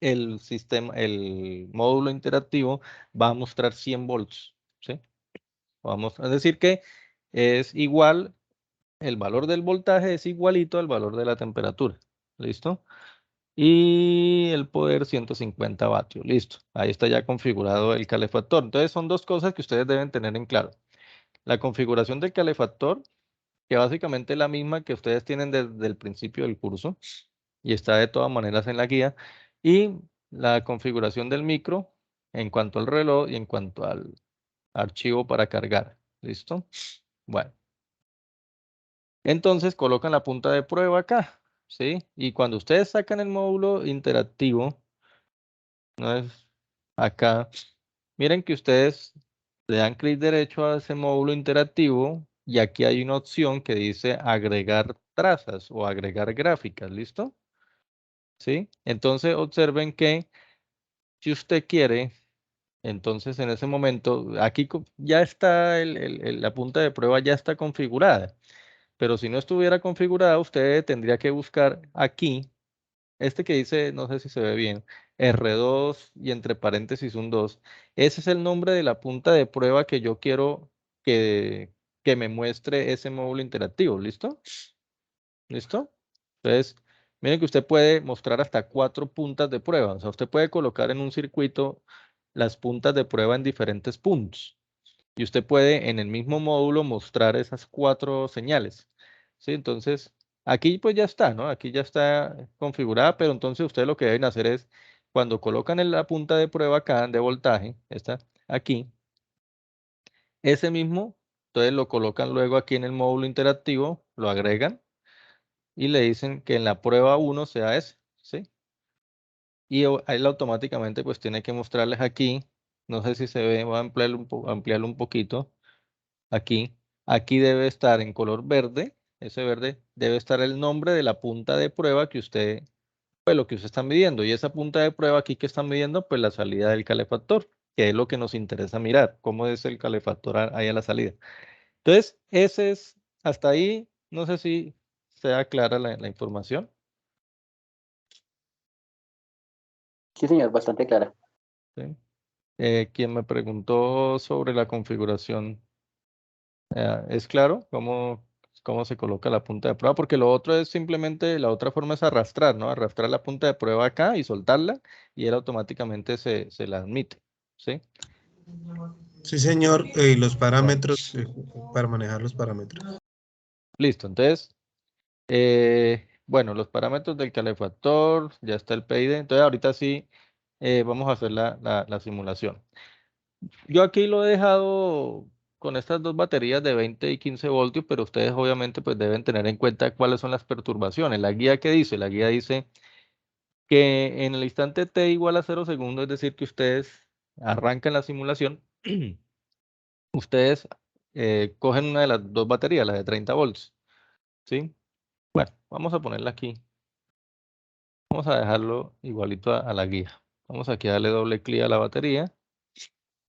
el módulo interactivo va a mostrar 100 volts, ¿sí? Vamos a decir que es igual, el valor del voltaje es igualito al valor de la temperatura. ¿Listo? Y el poder 150 vatios. Listo. Ahí está ya configurado el calefactor. Entonces son dos cosas que ustedes deben tener en claro. La configuración del calefactor, que básicamente es la misma que ustedes tienen desde el principio del curso y está de todas maneras en la guía. Y la configuración del micro en cuanto al reloj y en cuanto al archivo para cargar. ¿Listo? Bueno. Entonces colocan la punta de prueba acá, ¿sí? Y cuando ustedes sacan el módulo interactivo, no es acá, miren que ustedes le dan clic derecho a ese módulo interactivo y aquí hay una opción que dice agregar trazas o agregar gráficas, ¿listo? ¿Sí? Entonces observen que si usted quiere, entonces en ese momento, aquí ya está la punta de prueba ya está configurada. Pero si no estuviera configurada, usted tendría que buscar aquí, este que dice, no sé si se ve bien, R2 y entre paréntesis un 2. Ese es el nombre de la punta de prueba que yo quiero que me muestre ese módulo interactivo. ¿Listo? ¿Listo? Entonces, miren que usted puede mostrar hasta 4 puntas de prueba. O sea, usted puede colocar en un circuito las puntas de prueba en diferentes puntos. Y usted puede en el mismo módulo mostrar esas 4 señales. ¿Sí? Entonces, aquí pues ya está, ¿no? Aquí ya está configurada, pero entonces ustedes lo que deben hacer es, cuando colocan en la punta de prueba acá de voltaje, está aquí, ese mismo, entonces lo colocan luego aquí en el módulo interactivo, lo agregan y le dicen que en la prueba 1 sea ese, ¿sí? Y él automáticamente pues tiene que mostrarles aquí, no sé si se ve, voy a ampliarlo un poquito, aquí, aquí debe estar en color verde, ese verde debe estar el nombre de la punta de prueba que usted, pues lo que usted está midiendo, y esa punta de prueba aquí que están midiendo, pues la salida del calefactor, que es lo que nos interesa mirar, cómo es el calefactor ahí a la salida. Entonces, ese es, hasta ahí, no sé si sea clara la información. Sí, señor, bastante clara. ¿Sí? Quien me preguntó sobre la configuración, ¿es claro cómo se coloca la punta de prueba? Porque lo otro es simplemente, la otra forma es arrastrar, ¿no? Arrastrar la punta de prueba acá y soltarla y él automáticamente se la admite, ¿sí? Sí, señor. Y los parámetros, para manejar los parámetros. Listo, entonces, bueno, los parámetros del calefactor, ya está el PID, entonces ahorita sí vamos a hacer la simulación. Yo aquí lo he dejado con estas dos baterías de 20 y 15 voltios, pero ustedes obviamente pues deben tener en cuenta cuáles son las perturbaciones. La guía que dice, la guía dice que en el instante t igual a 0 segundos, es decir, que ustedes arrancan la simulación, ustedes cogen una de las dos baterías, la de 30 volts, ¿sí? Bueno, vamos a ponerla aquí. Vamos a dejarlo igualito a la guía. Vamos aquí a darle doble clic a la batería.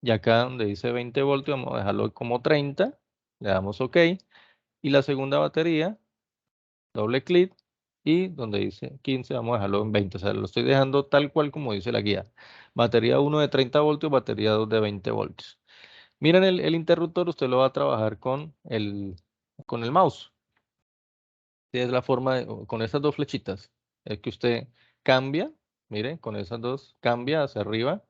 Y acá donde dice 20 voltios, vamos a dejarlo como 30. Le damos OK. Y la segunda batería doble clic y donde dice 15 vamos a dejarlo en 20. O sea, lo estoy dejando tal cual como dice la guía. Batería 1 de 30 voltios, batería 2 de 20 voltios. Miren el interruptor, usted lo va a trabajar con el mouse. Sí, es la forma, con esas dos flechitas. Es que usted cambia, mire, con esas dos, cambia hacia arriba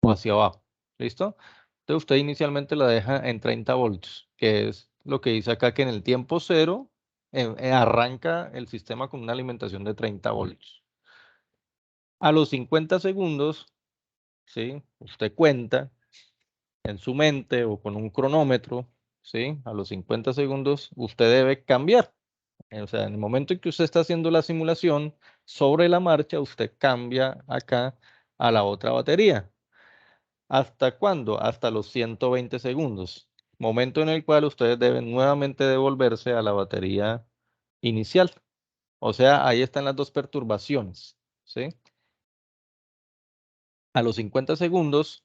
o hacia abajo. ¿Listo? Entonces usted inicialmente la deja en 30 voltios, que es lo que dice acá que en el tiempo cero arranca el sistema con una alimentación de 30 voltios. A los 50 segundos, ¿sí? Usted cuenta en su mente o con un cronómetro, ¿sí? A los 50 segundos usted debe cambiar. O sea, en el momento en que usted está haciendo la simulación, sobre la marcha, usted cambia acá a la otra batería. ¿Hasta cuándo? Hasta los 120 segundos. Momento en el cual ustedes deben nuevamente devolverse a la batería inicial. O sea, ahí están las dos perturbaciones, ¿sí? A los 50 segundos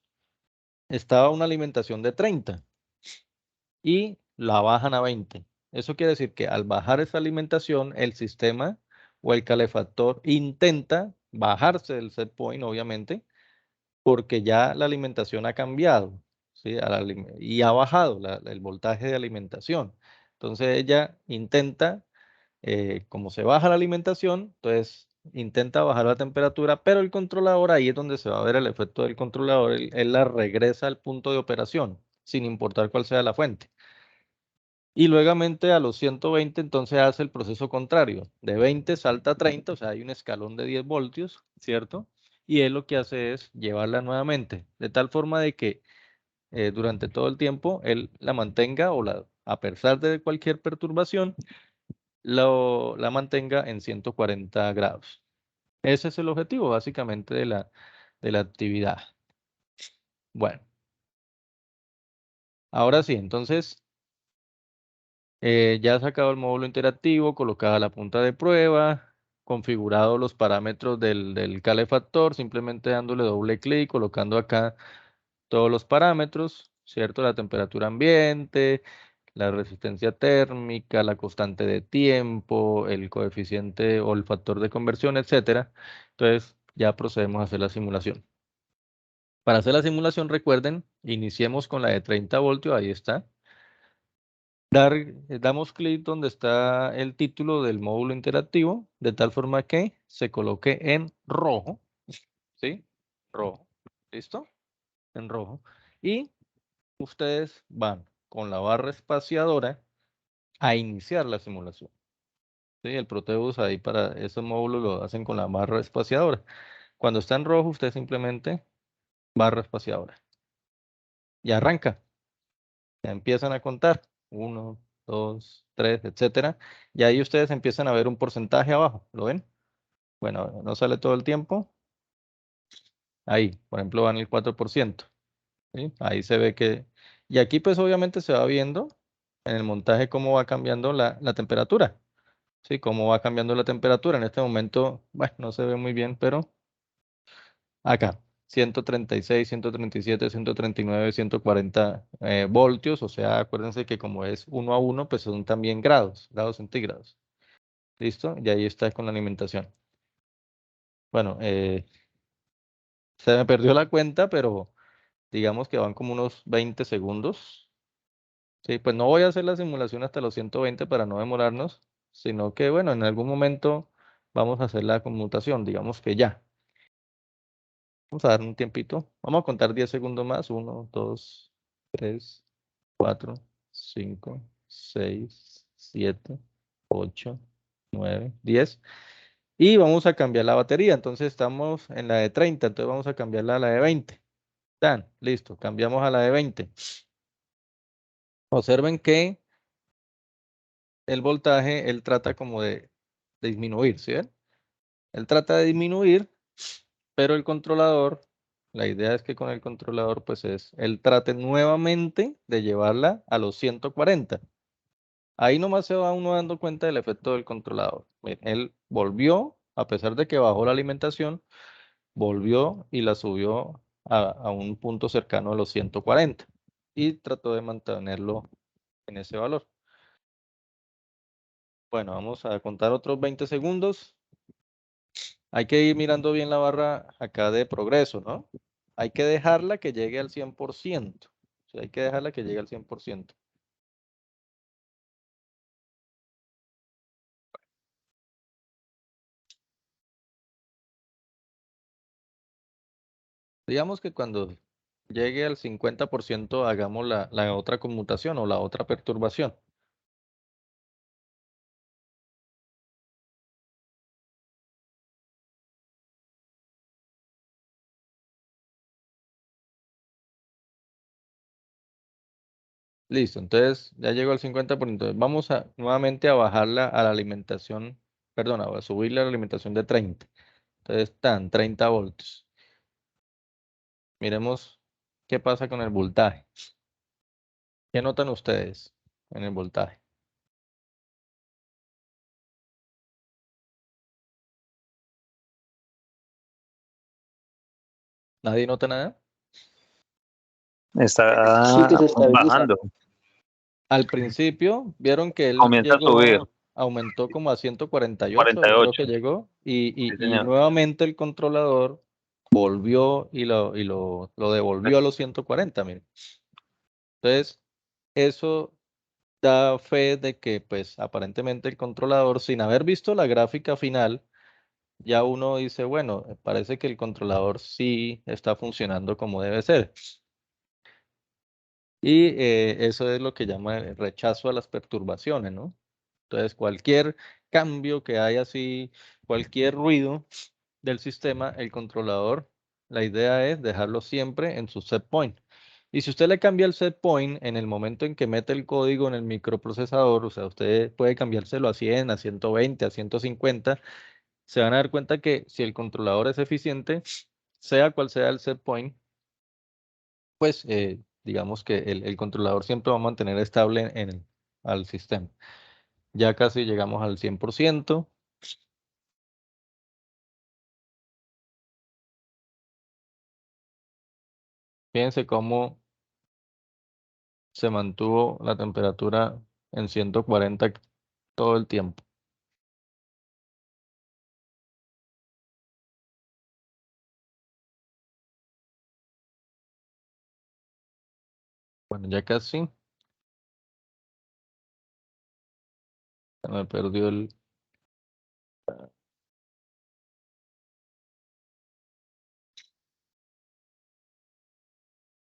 estaba una alimentación de 30 y la bajan a 20. Eso quiere decir que al bajar esa alimentación, el sistema o el calefactor intenta bajarse del set point, obviamente, porque ya la alimentación ha cambiado, ¿sí? Y ha bajado el voltaje de alimentación. Entonces ella intenta, como se baja la alimentación, entonces intenta bajar la temperatura, pero el controlador, ahí es donde se va a ver el efecto del controlador, él la regresa al punto de operación, sin importar cuál sea la fuente. Y luego a los 120 entonces hace el proceso contrario. De 20 salta a 30, o sea, hay un escalón de 10 voltios, ¿cierto? Y él lo que hace es llevarla nuevamente, de tal forma de que durante todo el tiempo él la mantenga a pesar de cualquier perturbación, la mantenga en 140 grados. Ese es el objetivo básicamente de la actividad. Bueno, ahora sí, entonces ya sacado el módulo interactivo, colocada la punta de prueba, configurado los parámetros del calefactor, simplemente dándole doble clic, colocando acá todos los parámetros, ¿cierto? La temperatura ambiente, la resistencia térmica, la constante de tiempo, el coeficiente o el factor de conversión, etcétera. Entonces ya procedemos a hacer la simulación. Para hacer la simulación, recuerden, iniciemos con la de 30 voltios, ahí está. Damos clic donde está el título del módulo interactivo, de tal forma que se coloque en rojo, ¿sí? Rojo, ¿listo? En rojo. Y ustedes van con la barra espaciadora a iniciar la simulación. ¿Sí? El Proteus ahí para esos módulos lo hacen con la barra espaciadora. Cuando está en rojo, usted simplemente barra espaciadora. Y arranca. Ya empiezan a contar. 1, 2, 3, etcétera. Y ahí ustedes empiezan a ver un porcentaje abajo. ¿Lo ven? Bueno, no sale todo el tiempo. Ahí, por ejemplo, van el 4%. ¿Sí? Ahí se ve que... Y aquí pues obviamente se va viendo en el montaje cómo va cambiando la temperatura. ¿Sí? Cómo va cambiando la temperatura. En este momento, bueno, no se ve muy bien, pero acá. 136, 137, 139, 140 voltios, o sea, acuérdense que como es 1 a 1, pues son también grados centígrados. ¿Listo? Y ahí está con la alimentación. Bueno, se me perdió la cuenta, pero digamos que van como unos 20 segundos. Sí, pues no voy a hacer la simulación hasta los 120 para no demorarnos, sino que, bueno, en algún momento vamos a hacer la conmutación, digamos que ya. Vamos a dar un tiempito. Vamos a contar 10 segundos más. 1, 2, 3, 4, 5, 6, 7, 8, 9, 10. Y vamos a cambiar la batería. Entonces estamos en la de 30. Entonces vamos a cambiarla a la de 20. Tan, listo. Cambiamos a la de 20. Observen que el voltaje, él trata como de disminuir, ¿sí ven? Él trata de disminuir, pero el controlador, la idea es que con el controlador, pues él trate nuevamente de llevarla a los 140. Ahí nomás se va uno dando cuenta del efecto del controlador. Miren, él volvió, a pesar de que bajó la alimentación, volvió y la subió a un punto cercano a los 140 y trató de mantenerlo en ese valor. Bueno, vamos a contar otros 20 segundos. Hay que ir mirando bien la barra acá de progreso, ¿no? Hay que dejarla que llegue al 100%. O sea, hay que dejarla que llegue al 100%. Digamos que cuando llegue al 50% hagamos la otra conmutación o la otra perturbación. Listo, entonces ya llegó al 50%. Vamos a nuevamente a bajarla a la alimentación, perdón, a subirle a la alimentación de 30. Entonces están 30 voltios. Miremos qué pasa con el voltaje. ¿Qué notan ustedes en el voltaje? ¿Nadie nota nada? Está Sí, que se estabiliza. bajando. Al principio vieron que él Comienza a subir. aumentó como a 148, creo 48. que llegó, Sí, y señor. nuevamente el controlador volvió y lo devolvió a los 140, miren. Entonces, eso da fe de que, pues, aparentemente el controlador, sin haber visto la gráfica final, ya uno dice, bueno, parece que el controlador sí está funcionando como debe ser. Y eso es lo que llama el rechazo a las perturbaciones, ¿no? Entonces, cualquier cambio que haya así, cualquier ruido del sistema, el controlador, la idea es dejarlo siempre en su set point. Y si usted le cambia el set point en el momento en que mete el código en el microprocesador, o sea, usted puede cambiárselo a 100, a 120, a 150, se van a dar cuenta que si el controlador es eficiente, sea cual sea el set point, pues digamos que el controlador siempre va a mantener estable al sistema. Ya casi llegamos al 100%. Fíjense cómo se mantuvo la temperatura en 140 todo el tiempo. Bueno, ya casi. Se me perdió el...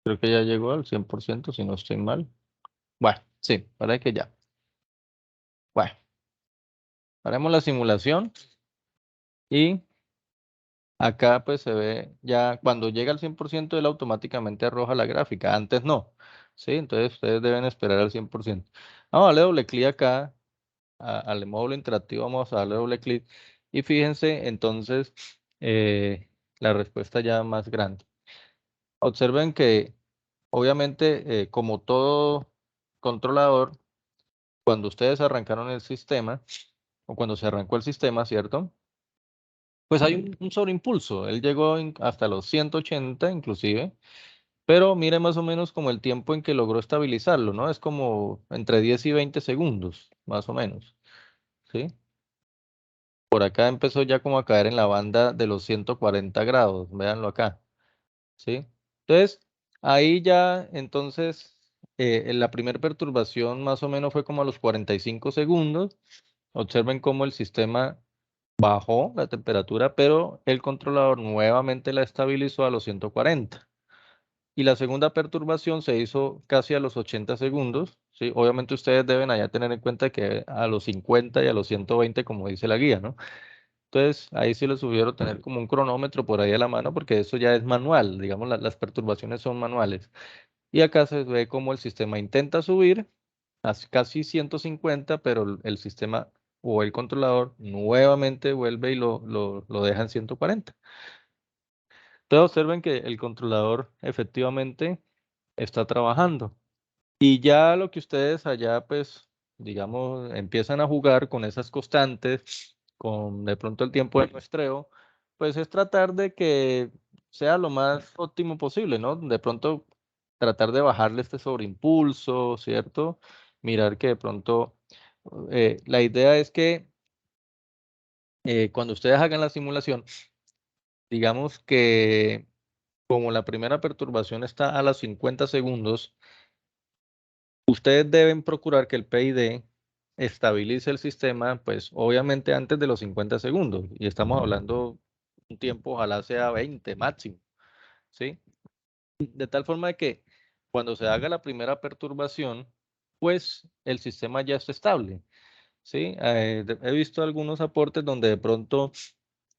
Creo que ya llegó al 100%, si no estoy mal. Bueno, sí, parece que ya. Bueno, haremos la simulación y acá pues se ve ya cuando llega al 100% él automáticamente arroja la gráfica. Antes no. Sí, entonces ustedes deben esperar al 100%. Vamos a darle doble clic acá al módulo interactivo, vamos a darle doble clic y fíjense entonces la respuesta ya más grande. Observen que obviamente como todo controlador, cuando ustedes arrancaron el sistema o cuando se arrancó el sistema, ¿cierto? Pues hay un sobreimpulso, él llegó hasta los 180 inclusive, pero mire más o menos como el tiempo en que logró estabilizarlo, ¿no? Es como entre 10 y 20 segundos, más o menos, ¿sí? Por acá empezó ya como a caer en la banda de los 140 grados, véanlo acá, ¿sí? Entonces, ahí ya, entonces, la primera perturbación más o menos fue como a los 45 segundos. Observen cómo el sistema bajó la temperatura, pero el controlador nuevamente la estabilizó a los 140. Y la segunda perturbación se hizo casi a los 80 segundos, ¿sí? Obviamente ustedes deben allá tener en cuenta que a los 50 y a los 120, como dice la guía, ¿no? Entonces, ahí sí les sugiero tener como un cronómetro por ahí a la mano, porque eso ya es manual, digamos, las perturbaciones son manuales. Y acá se ve cómo el sistema intenta subir a casi 150, pero el sistema o el controlador nuevamente vuelve y lo deja en 140. Entonces, observen que el controlador efectivamente está trabajando. Y ya lo que ustedes allá, pues, digamos, empiezan a jugar con esas constantes, con de pronto el tiempo de muestreo, pues es tratar de que sea lo más óptimo posible, ¿no? De pronto tratar de bajarle este sobreimpulso, ¿cierto? Mirar que de pronto La idea es que cuando ustedes hagan la simulación, digamos que como la primera perturbación está a los 50 segundos, ustedes deben procurar que el PID estabilice el sistema, pues obviamente antes de los 50 segundos. Y estamos hablando un tiempo, ojalá sea 20 máximo, ¿sí? De tal forma que cuando se haga la primera perturbación, pues el sistema ya está estable, ¿sí? He visto algunos aportes donde de pronto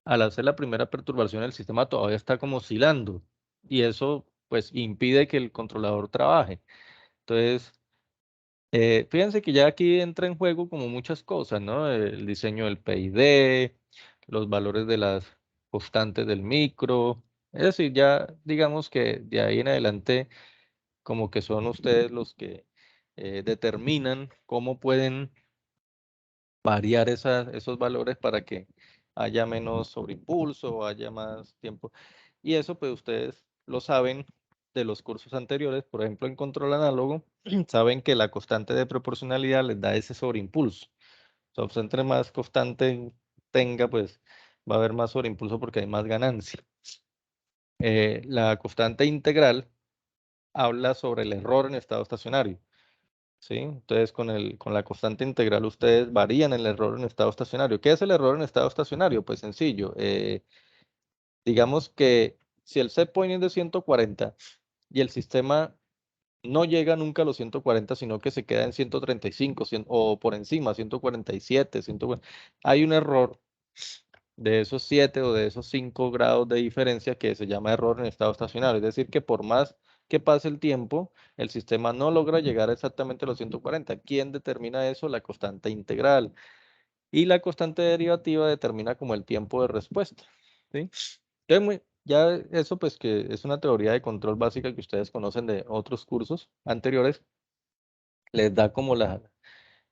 al hacer la primera perturbación el sistema todavía está como oscilando y eso pues impide que el controlador trabaje. Entonces, fíjense que ya aquí entra en juego como muchas cosas, ¿no? El diseño del PID, los valores de las constantes del micro. Es decir, ya digamos que de ahí en adelante como que son ustedes los que determinan cómo pueden variar esos valores para que haya menos sobreimpulso o haya más tiempo. Y eso pues ustedes lo saben de los cursos anteriores, por ejemplo en control análogo, saben que la constante de proporcionalidad les da ese sobreimpulso. O sea, usted entre más constante tenga, pues va a haber más sobreimpulso porque hay más ganancia. La constante integral habla sobre el error en estado estacionario. ¿Sí? Entonces, con la constante integral ustedes varían el error en estado estacionario. ¿Qué es el error en estado estacionario? Pues sencillo. Digamos que si el set point es de 140 y el sistema no llega nunca a los 140, sino que se queda en 135 o por encima, 147, 140, hay un error de esos 7 o de esos 5 grados de diferencia que se llama error en estado estacionario. Es decir, que por más que pase el tiempo, el sistema no logra llegar exactamente a los 140. ¿Quién determina eso? La constante integral. Y la constante derivativa determina como el tiempo de respuesta. ¿Sí? Entonces, ya eso pues que es una teoría de control básica que ustedes conocen de otros cursos anteriores, les da como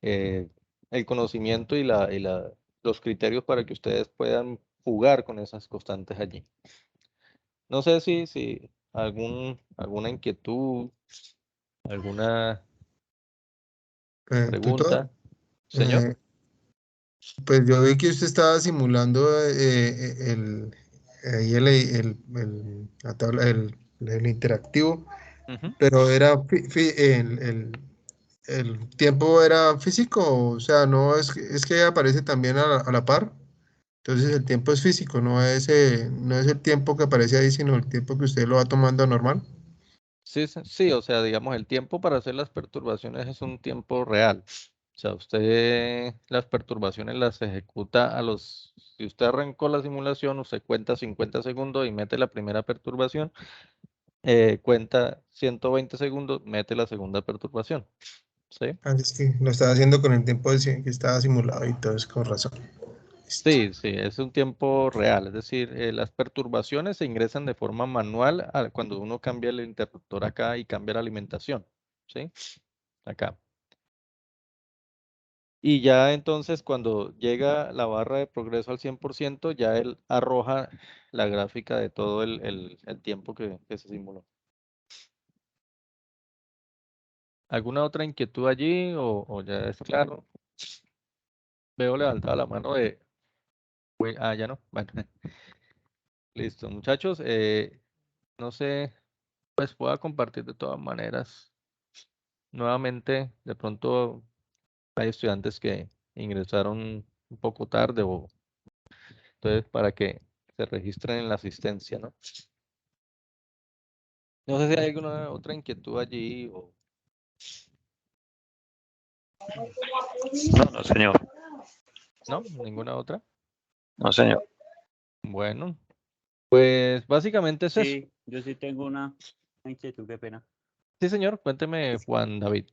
eh, el conocimiento y los criterios para que ustedes puedan jugar con esas constantes allí. No sé si alguna inquietud, alguna Tutor, pregunta. Señor. eh, pues yo vi que usted estaba simulando ahí la tabla, el interactivo, Ujú. pero era el tiempo era físico, o sea, no es que aparece también a la par. Entonces el tiempo es físico, no es el tiempo que aparece ahí, sino el tiempo que usted lo va tomando normal. Sí, sí, o sea, digamos, el tiempo para hacer las perturbaciones es un tiempo real. O sea, usted las perturbaciones las ejecuta si usted arrancó la simulación, usted cuenta 50 segundos y mete la primera perturbación, cuenta 120 segundos, mete la segunda perturbación. ¿Sí? Así es que lo estaba haciendo con el tiempo que estaba simulado y todo es con razón. Listo. Sí, sí, es un tiempo real, es decir, las perturbaciones se ingresan de forma manual cuando uno cambia el interruptor acá y cambia la alimentación, ¿sí? Acá. Y ya entonces cuando llega la barra de progreso al 100%, ya él arroja la gráfica de todo el tiempo que se simuló. ¿Alguna otra inquietud allí o ya es claro? Veo levantada la mano de... ya no. Bueno, listo, muchachos. No sé, pues pueda compartir de todas maneras. Nuevamente, de pronto hay estudiantes que ingresaron un poco tarde o entonces para que se registren en la asistencia, ¿no? No sé si hay alguna otra inquietud allí o No, señor. no, ninguna otra. No, señor. Bueno, pues básicamente es eso. Sí, yo sí tengo una inquietud, qué pena. Sí, señor, cuénteme, Juan David.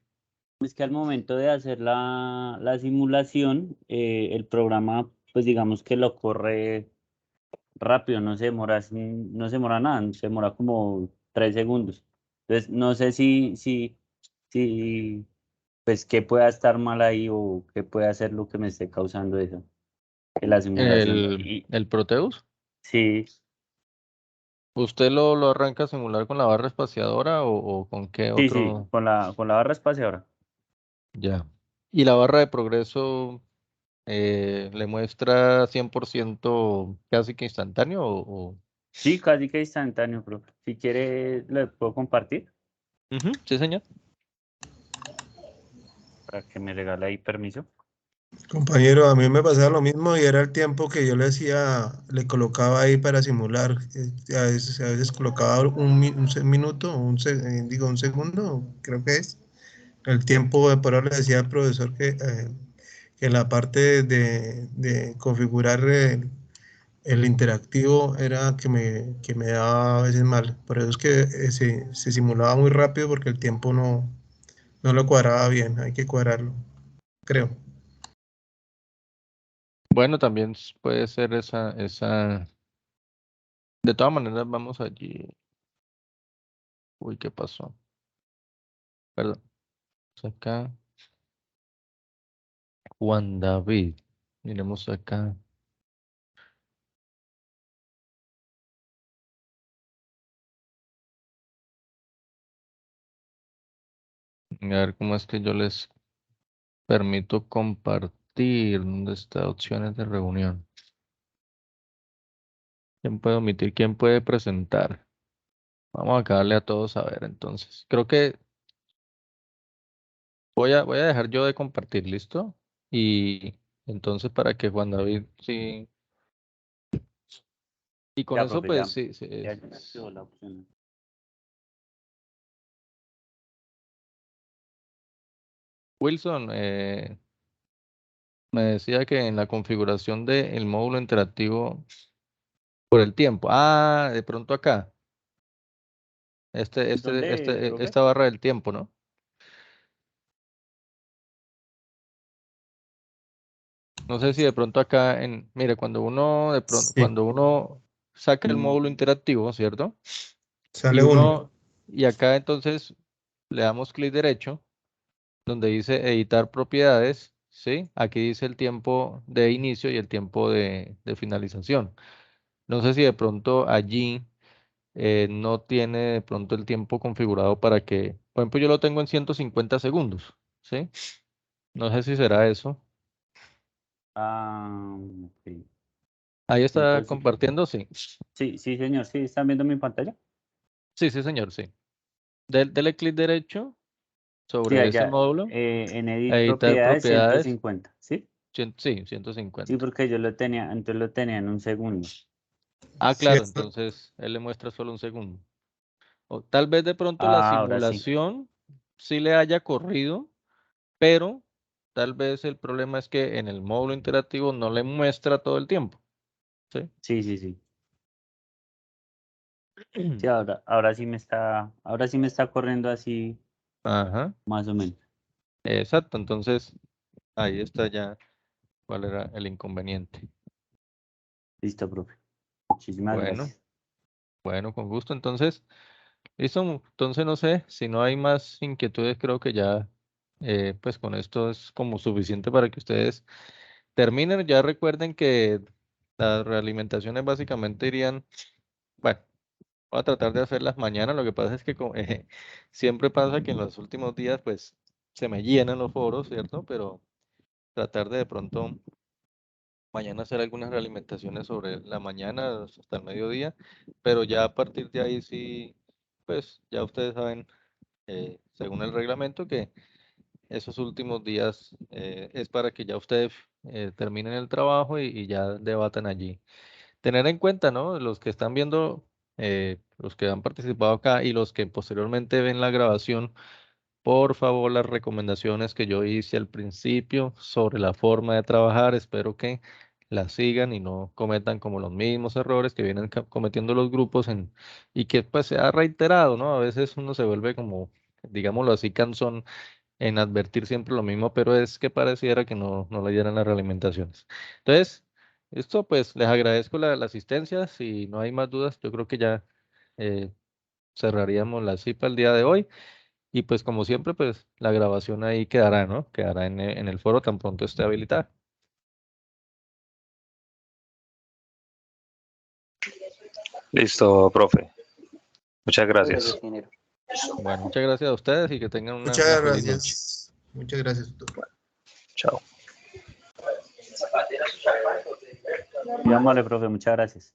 Es que al momento de hacer la simulación, el programa, pues digamos que lo corre rápido, no se demora nada, se demora como 3 segundos. Entonces, no sé si, pues, qué pueda estar mal ahí o qué puede hacer lo que me esté causando eso, en la simulación. El Proteus. Sí, ¿Usted lo arranca a simular con la barra espaciadora o con qué sí, otro? con la barra espaciadora. Ya. Y la barra de progreso le muestra 100% casi que instantáneo o... Sí, casi que instantáneo, profe. Si quiere, le puedo compartir Ujú, sí, señor. para que me regale ahí permiso. Compañero, a mí me pasaba lo mismo y era el tiempo que yo le hacía, le colocaba ahí para simular. A veces colocaba un minuto, digo un segundo, creo que es. El tiempo de por ahora le decía al profesor que la parte de configurar el interactivo era que me daba a veces mal. Por eso es que se simulaba muy rápido porque el tiempo no lo cuadraba bien. Hay que cuadrarlo, creo. Bueno, también puede ser esa... De todas maneras, vamos allí. Uy, ¿qué pasó? Perdón. Acá. Juan David. Miremos acá. A ver cómo es que yo les permito compartir. ¿Dónde está opciones de reunión? ¿Quién puede omitir? ¿Quién puede presentar? Vamos a darle a todos a ver entonces. Creo que voy a dejar yo de compartir, ¿listo? Y entonces para que Juan David sí. Y con Ya, eso profe, pues ya. sí, sí, Ya me activó la opción. Wilson me decía que en la configuración del módulo interactivo por el tiempo. Ah, de pronto acá. ¿Dónde, profe? Esta barra del tiempo, ¿no? No sé si de pronto acá mire, Sí, cuando uno saca el módulo Mm, interactivo, ¿cierto? Y sale uno. y acá entonces le damos clic derecho, donde dice editar propiedades, ¿sí? Aquí dice el tiempo de inicio y el tiempo de finalización. No sé si de pronto allí no tiene de pronto el tiempo configurado para que, por ejemplo, yo lo tengo en 150 segundos, ¿sí? No sé si será eso. ok. Ahí está Entonces, compartiendo, sí. sí, sí, señor. Sí, ¿están viendo mi pantalla? Sí, sí, señor, sí. Dele clic derecho Sí, sobre ese allá. módulo, En Edit editar Propiedades propiedades, 150. ¿Sí? sí, Sí, 150. porque yo lo tenía, entonces lo tenía en un segundo. Ah, Sí, claro, entonces él le muestra solo un segundo. O tal vez de pronto la Ah, ahora sí. simulación sí le haya corrido, pero tal vez el problema es que en el módulo interactivo no le muestra todo el tiempo, ¿sí? Sí, sí, sí. Sí, ahora sí me está corriendo así, Ajá, más o menos. exacto, entonces ahí está ya cuál era el inconveniente. Listo, profe. Muchísimas Bueno, gracias. bueno, con gusto, entonces, listo, entonces no sé, si no hay más inquietudes, creo que ya, pues con esto es como suficiente para que ustedes terminen. Ya recuerden que las realimentaciones básicamente irían, bueno, voy a tratar de hacerlas mañana. Lo que pasa es que siempre pasa que en los últimos días, pues, se me llenan los foros, ¿cierto? Pero tratar de pronto mañana hacer algunas realimentaciones sobre la mañana hasta el mediodía, pero ya a partir de ahí sí, pues, ya ustedes saben, según el reglamento, que esos últimos días es para que ya ustedes terminen el trabajo y ya debatan allí. Tener en cuenta, ¿no? Los que están viendo, los que han participado acá y los que posteriormente ven la grabación, por favor, las recomendaciones que yo hice al principio sobre la forma de trabajar, espero que las sigan y no cometan como los mismos errores que vienen cometiendo los grupos y que pues se ha reiterado, ¿no? A veces uno se vuelve como, digámoslo así, cansón en advertir siempre lo mismo, pero es que pareciera que no le dieran las realimentaciones. Entonces, esto pues les agradezco la asistencia. Si no hay más dudas, yo creo que ya eh, cerraríamos la cita el día de hoy. Y pues como siempre, pues la grabación ahí quedará, ¿no? Quedará en el foro tan pronto esté habilitada. Listo, profe. Muchas Muchas gracias. gracias, ingeniero. Bueno, muchas gracias a ustedes y que tengan una Muchas feliz noche. gracias. Muchas gracias, doctor. Chao. Muy amable, profe, muchas gracias.